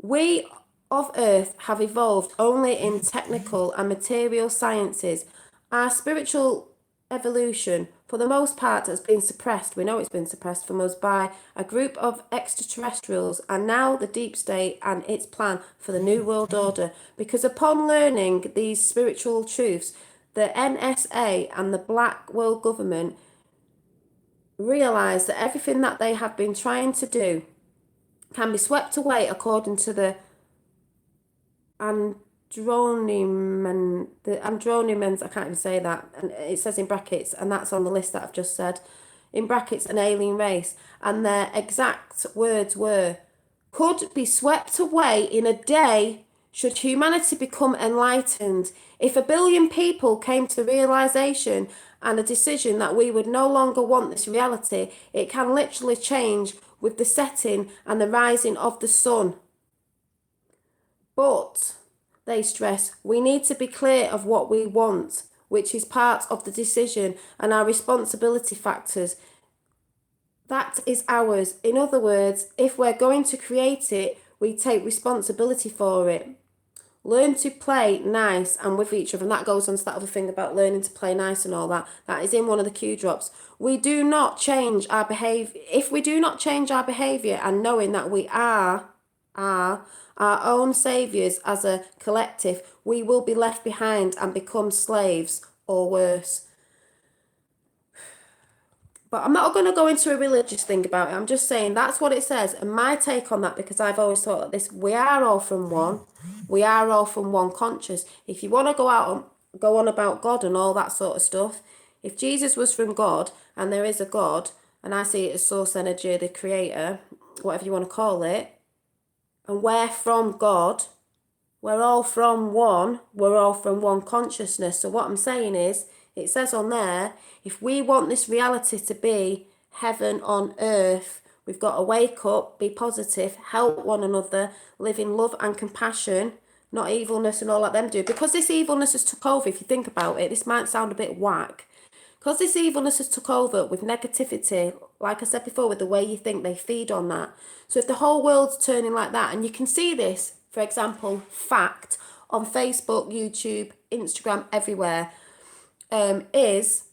We of Earth have evolved only in technical and material sciences. Our spiritual evolution, for the most part, has been suppressed. We know it's been suppressed from us by a group of extraterrestrials, and now the deep state and its plan for the New World Order. Because upon learning these spiritual truths, the NSA and the Black World Government realize that everything that they have been trying to do can be swept away according to the Andronimans, I can't even say that, and it says in brackets, and that's on the list that I've just said, in brackets, an alien race, and their exact words were, could be swept away in a day should humanity become enlightened. If 1 billion people came to the realization and a decision that we would no longer want this reality, it can literally change with the setting and the rising of the sun. But, they stress, we need to be clear of what we want, which is part of the decision and our responsibility factors. That is ours. In other words, if we're going to create it, we take responsibility for it. Learn to play nice and with each other. And that goes on to that other thing about learning to play nice and all that. That is in one of the Q drops. We do not change our behavior. If we do not change our behavior and knowing that we are our own saviors as a collective, we will be left behind and become slaves or worse. But I'm not going to go into a religious thing about it. I'm just saying that's what it says. And my take on that, because I've always thought of this, we are all from one. We are all from one conscious. If you want to go on about God and all that sort of stuff, if Jesus was from God and there is a God, and I see it as source energy, the creator, whatever you want to call it, and we're from God, we're all from one consciousness. So what I'm saying is, it says on there, if we want this reality to be heaven on earth, we've got to wake up, be positive, help one another, live in love and compassion, not evilness and all that them do. Because this evilness has took over, if you think about it, this might sound a bit whack, Because this evilness has took over with negativity, like I said before, with the way you think, they feed on that. So if the whole world's turning like that, and you can see this, for example, fact, on Facebook, YouTube, Instagram, everywhere, is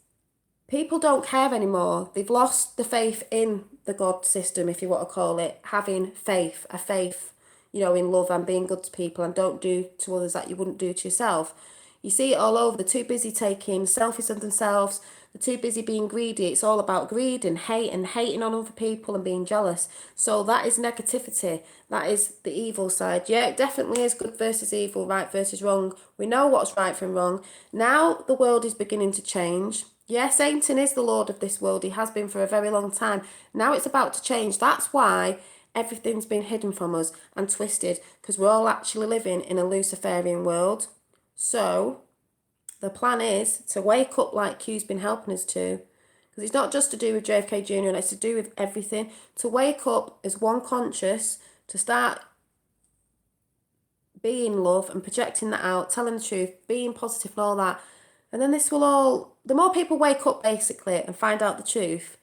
people don't care anymore. They've lost the faith in the God system, if you want to call it, having faith, a faith, in love and being good to people and don't do to others that you wouldn't do to yourself. You see it all over. They're too busy taking selfies of themselves. They're too busy being greedy. It's all about greed and hating on other people and being jealous. So that is negativity. That is the evil side. Yeah, it definitely is good versus evil, right versus wrong. We know what's right from wrong. Now the world is beginning to change. Yeah, Satan is the Lord of this world. He has been for a very long time. Now it's about to change. That's why everything's been hidden from us and twisted, because we're all actually living in a Luciferian world. So the plan is to wake up like Q's been helping us to, because it's not just to do with Jfk Jr, it's to do with everything. To wake up as one conscious, to start being love and projecting that out, telling the truth, being positive and all that. And then this will all, the more people wake up basically and find out the truth,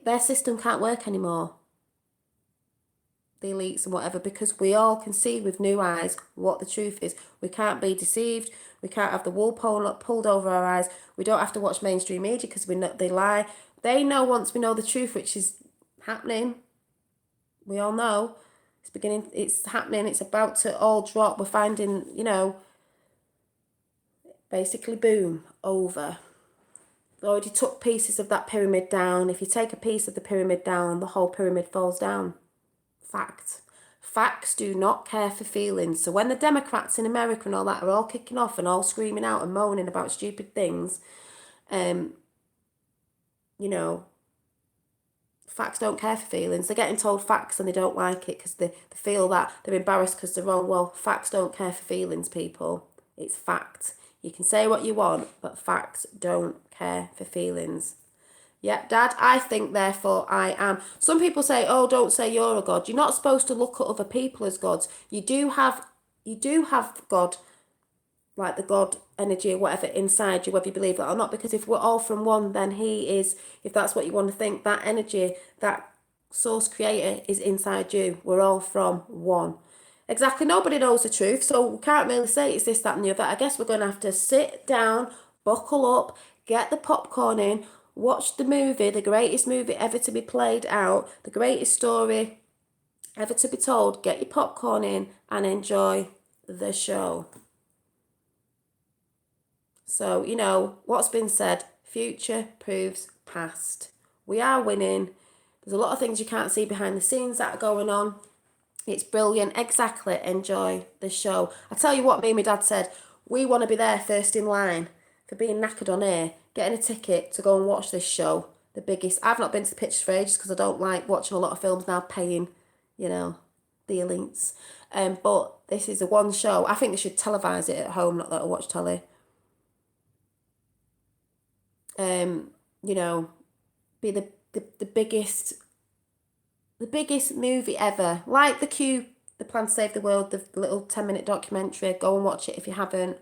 their system can't work anymore. The elites and whatever, because we all can see with new eyes what the truth is. We can't be deceived. We can't have the wool pulled over our eyes. We don't have to watch mainstream media because we know they lie. They know once we know the truth, which is happening. We all know it's beginning. It's happening. It's about to all drop. We're finding, basically boom, over. They already took pieces of that pyramid down. If you take a piece of the pyramid down, the whole pyramid falls down. Fact. Facts do not care for feelings. So when the Democrats in America and all that are all kicking off and all screaming out and moaning about stupid things, facts don't care for feelings. They're getting told facts and they don't like it because they feel that they're embarrassed because they're wrong. Well, facts don't care for feelings, people. It's fact. You can say what you want, but facts don't care for feelings. Yeah, Dad, I think, therefore I am. Some people say, oh, don't say you're a God. You're not supposed to look at other people as gods. You do have God, like the God energy or whatever inside you, whether you believe that or not. Because if we're all from one, then he is, if that's what you want to think, that energy, that source creator is inside you. We're all from one. Exactly, nobody knows the truth, so we can't really say it's this, that and the other. I guess we're going to have to sit down, buckle up, get the popcorn in, watch the movie, the greatest movie ever to be played out, the greatest story ever to be told. Get your popcorn in and enjoy the show. So, what's been said, future proves past. We are winning. There's a lot of things you can't see behind the scenes that are going on. It's brilliant. Exactly. Enjoy the show. I tell you what, me and my dad said, we want to be there first in line for being knackered on air, getting a ticket to go and watch this show. The biggest. I've not been to the pictures for ages because I don't like watching a lot of films now, paying, the elites. But this is the one show. I think they should televise it at home, not let her watch telly. Be the biggest movie ever. Like the Plan to Save the World, the little 10-minute documentary. Go and watch it if you haven't.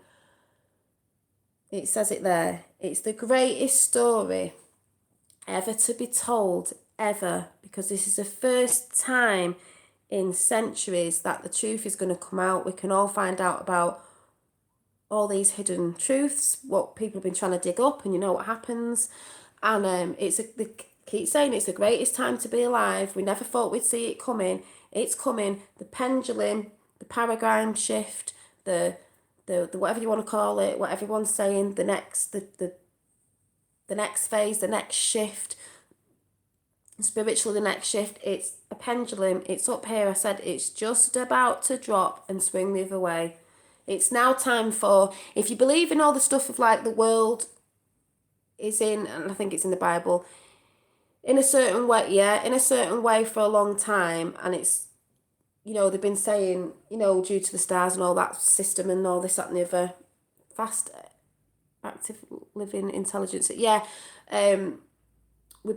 It says it there. It's the greatest story ever to be told, ever. Because this is the first time in centuries that the truth is going to come out. We can all find out about all these hidden truths, what people have been trying to dig up, and you know what happens. And they keep saying it's the greatest time to be alive. We never thought we'd see it coming. It's coming. The pendulum, the paradigm shift, the whatever you want to call it, what everyone's saying, the next phase, the next shift, spiritually the next shift. It's a pendulum. It's up here. I said it's just about to drop and swing the other way. It's now time for, if you believe in all the stuff of like the world is in, and I think it's in the Bible, in a certain way for a long time, and it's, they've been saying, due to the stars and all that system and all this, that and the other, fast, active living intelligence, we've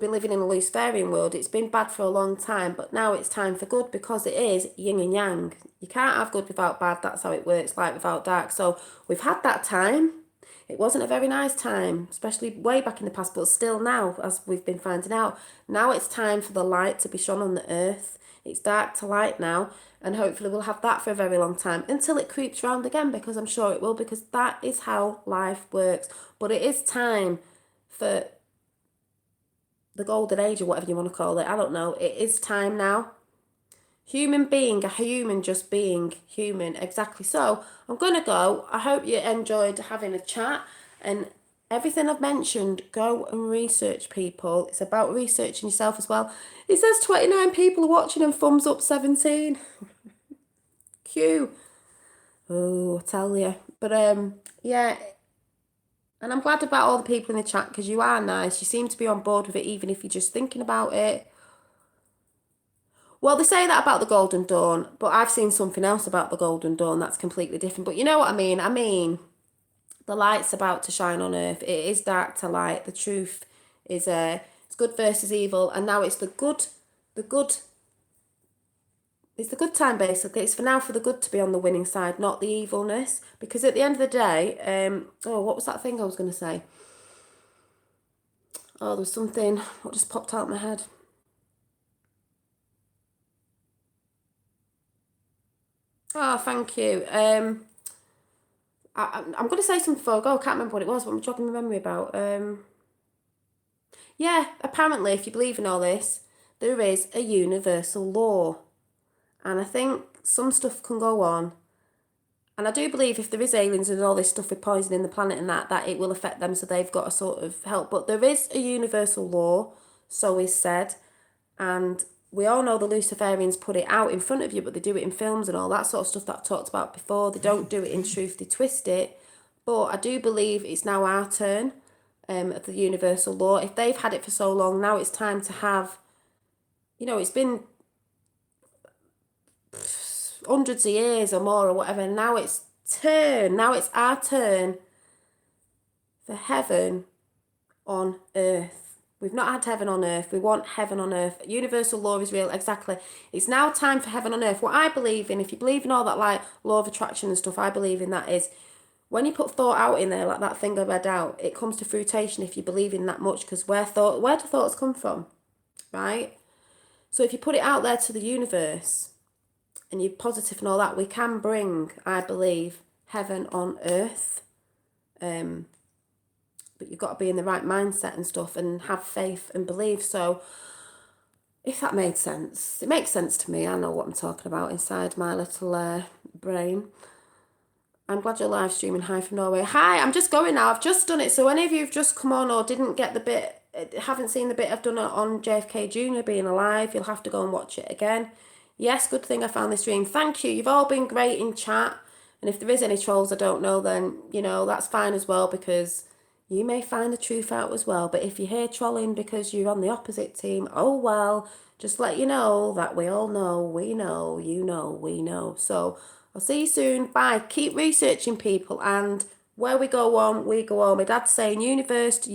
been living in a Luciferian world. It's been bad for a long time, but now it's time for good because it is yin and yang. You can't have good without bad. That's how it works, light without dark. So we've had that time. It wasn't a very nice time, especially way back in the past, but still now, as we've been finding out. Now it's time for the light to be shone on the earth. It's dark to light now, and hopefully we'll have that for a very long time until it creeps round again, because I'm sure it will, because that is how life works. But it is time for the golden age, or whatever you want to call it. I don't know. It is time now. Human being, a human just being human. Exactly. So I'm going to go. I hope you enjoyed having a chat. And everything I've mentioned, go and research, people. It's about researching yourself as well. It says 29 people are watching and thumbs up 17. Q. Oh, I tell you. But yeah. And I'm glad about all the people in the chat, because you are nice. You seem to be on board with it, even if you're just thinking about it. Well, they say that about the Golden Dawn, but I've seen something else about the Golden Dawn that's completely different. But you know what I mean? I mean, the light's about to shine on earth. It is dark to light. The truth is it's good versus evil, and now it's the good it's the good time, basically. It's for now for the good to be on the winning side, not the evilness. Because at the end of the day, what was that thing I was going to say? Oh, there was something what just popped out of my head. Oh, thank you. I'm going to say something before I go. I can't remember what it was, but I'm jogging my memory about. Yeah, apparently, if you believe in all this, there is a universal law. And I think some stuff can go on. And I do believe if there is aliens and all this stuff with poisoning the planet and that it will affect them, so they've got to sort of help. But there is a universal law, so is said. And we all know the Luciferians put it out in front of you, but they do it in films and all that sort of stuff that I've talked about before. They don't do it in truth, they twist it. But I do believe it's now our turn of the universal law. If they've had it for so long, now it's time to have, it's been hundreds of years or more or whatever, and now it's our turn for heaven on earth. We've not had heaven on earth. We want heaven on earth. Universal law is real. Exactly. It's now time for heaven on earth. What I believe in, if you believe in all that, like law of attraction and stuff, I believe in that is when you put thought out in there, like that thing I read out, it comes to fruition if you believe in that much, because where do thoughts come from, right? So if you put it out there to the universe and you're positive and all that, we can bring, I believe, heaven on earth. But you've got to be in the right mindset and stuff and have faith and believe. So if that made sense, it makes sense to me. I know what I'm talking about inside my little brain. I'm glad you're live streaming. Hi from Norway. Hi, I'm just going now. I've just done it. So any of you who've just come on or didn't get the bit, haven't seen the bit I've done on JFK Jr being alive, you'll have to go and watch it again. Yes, good thing I found this stream. Thank you. You've all been great in chat. And if there is any trolls I don't know, then, that's fine as well, because you may find the truth out as well. But if you hear trolling because you're on the opposite team, oh well, just let you know that we all know, we know, you know, we know. So I'll see you soon. Bye. Keep researching, people. And where we go on, we go on. My dad's saying universe,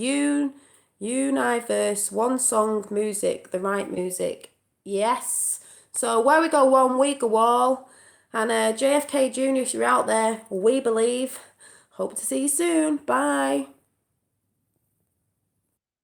universe, one song, music, the right music. Yes. So where we go on, we go all. And JFK Jr, if you're out there, we believe. Hope to see you soon. Bye.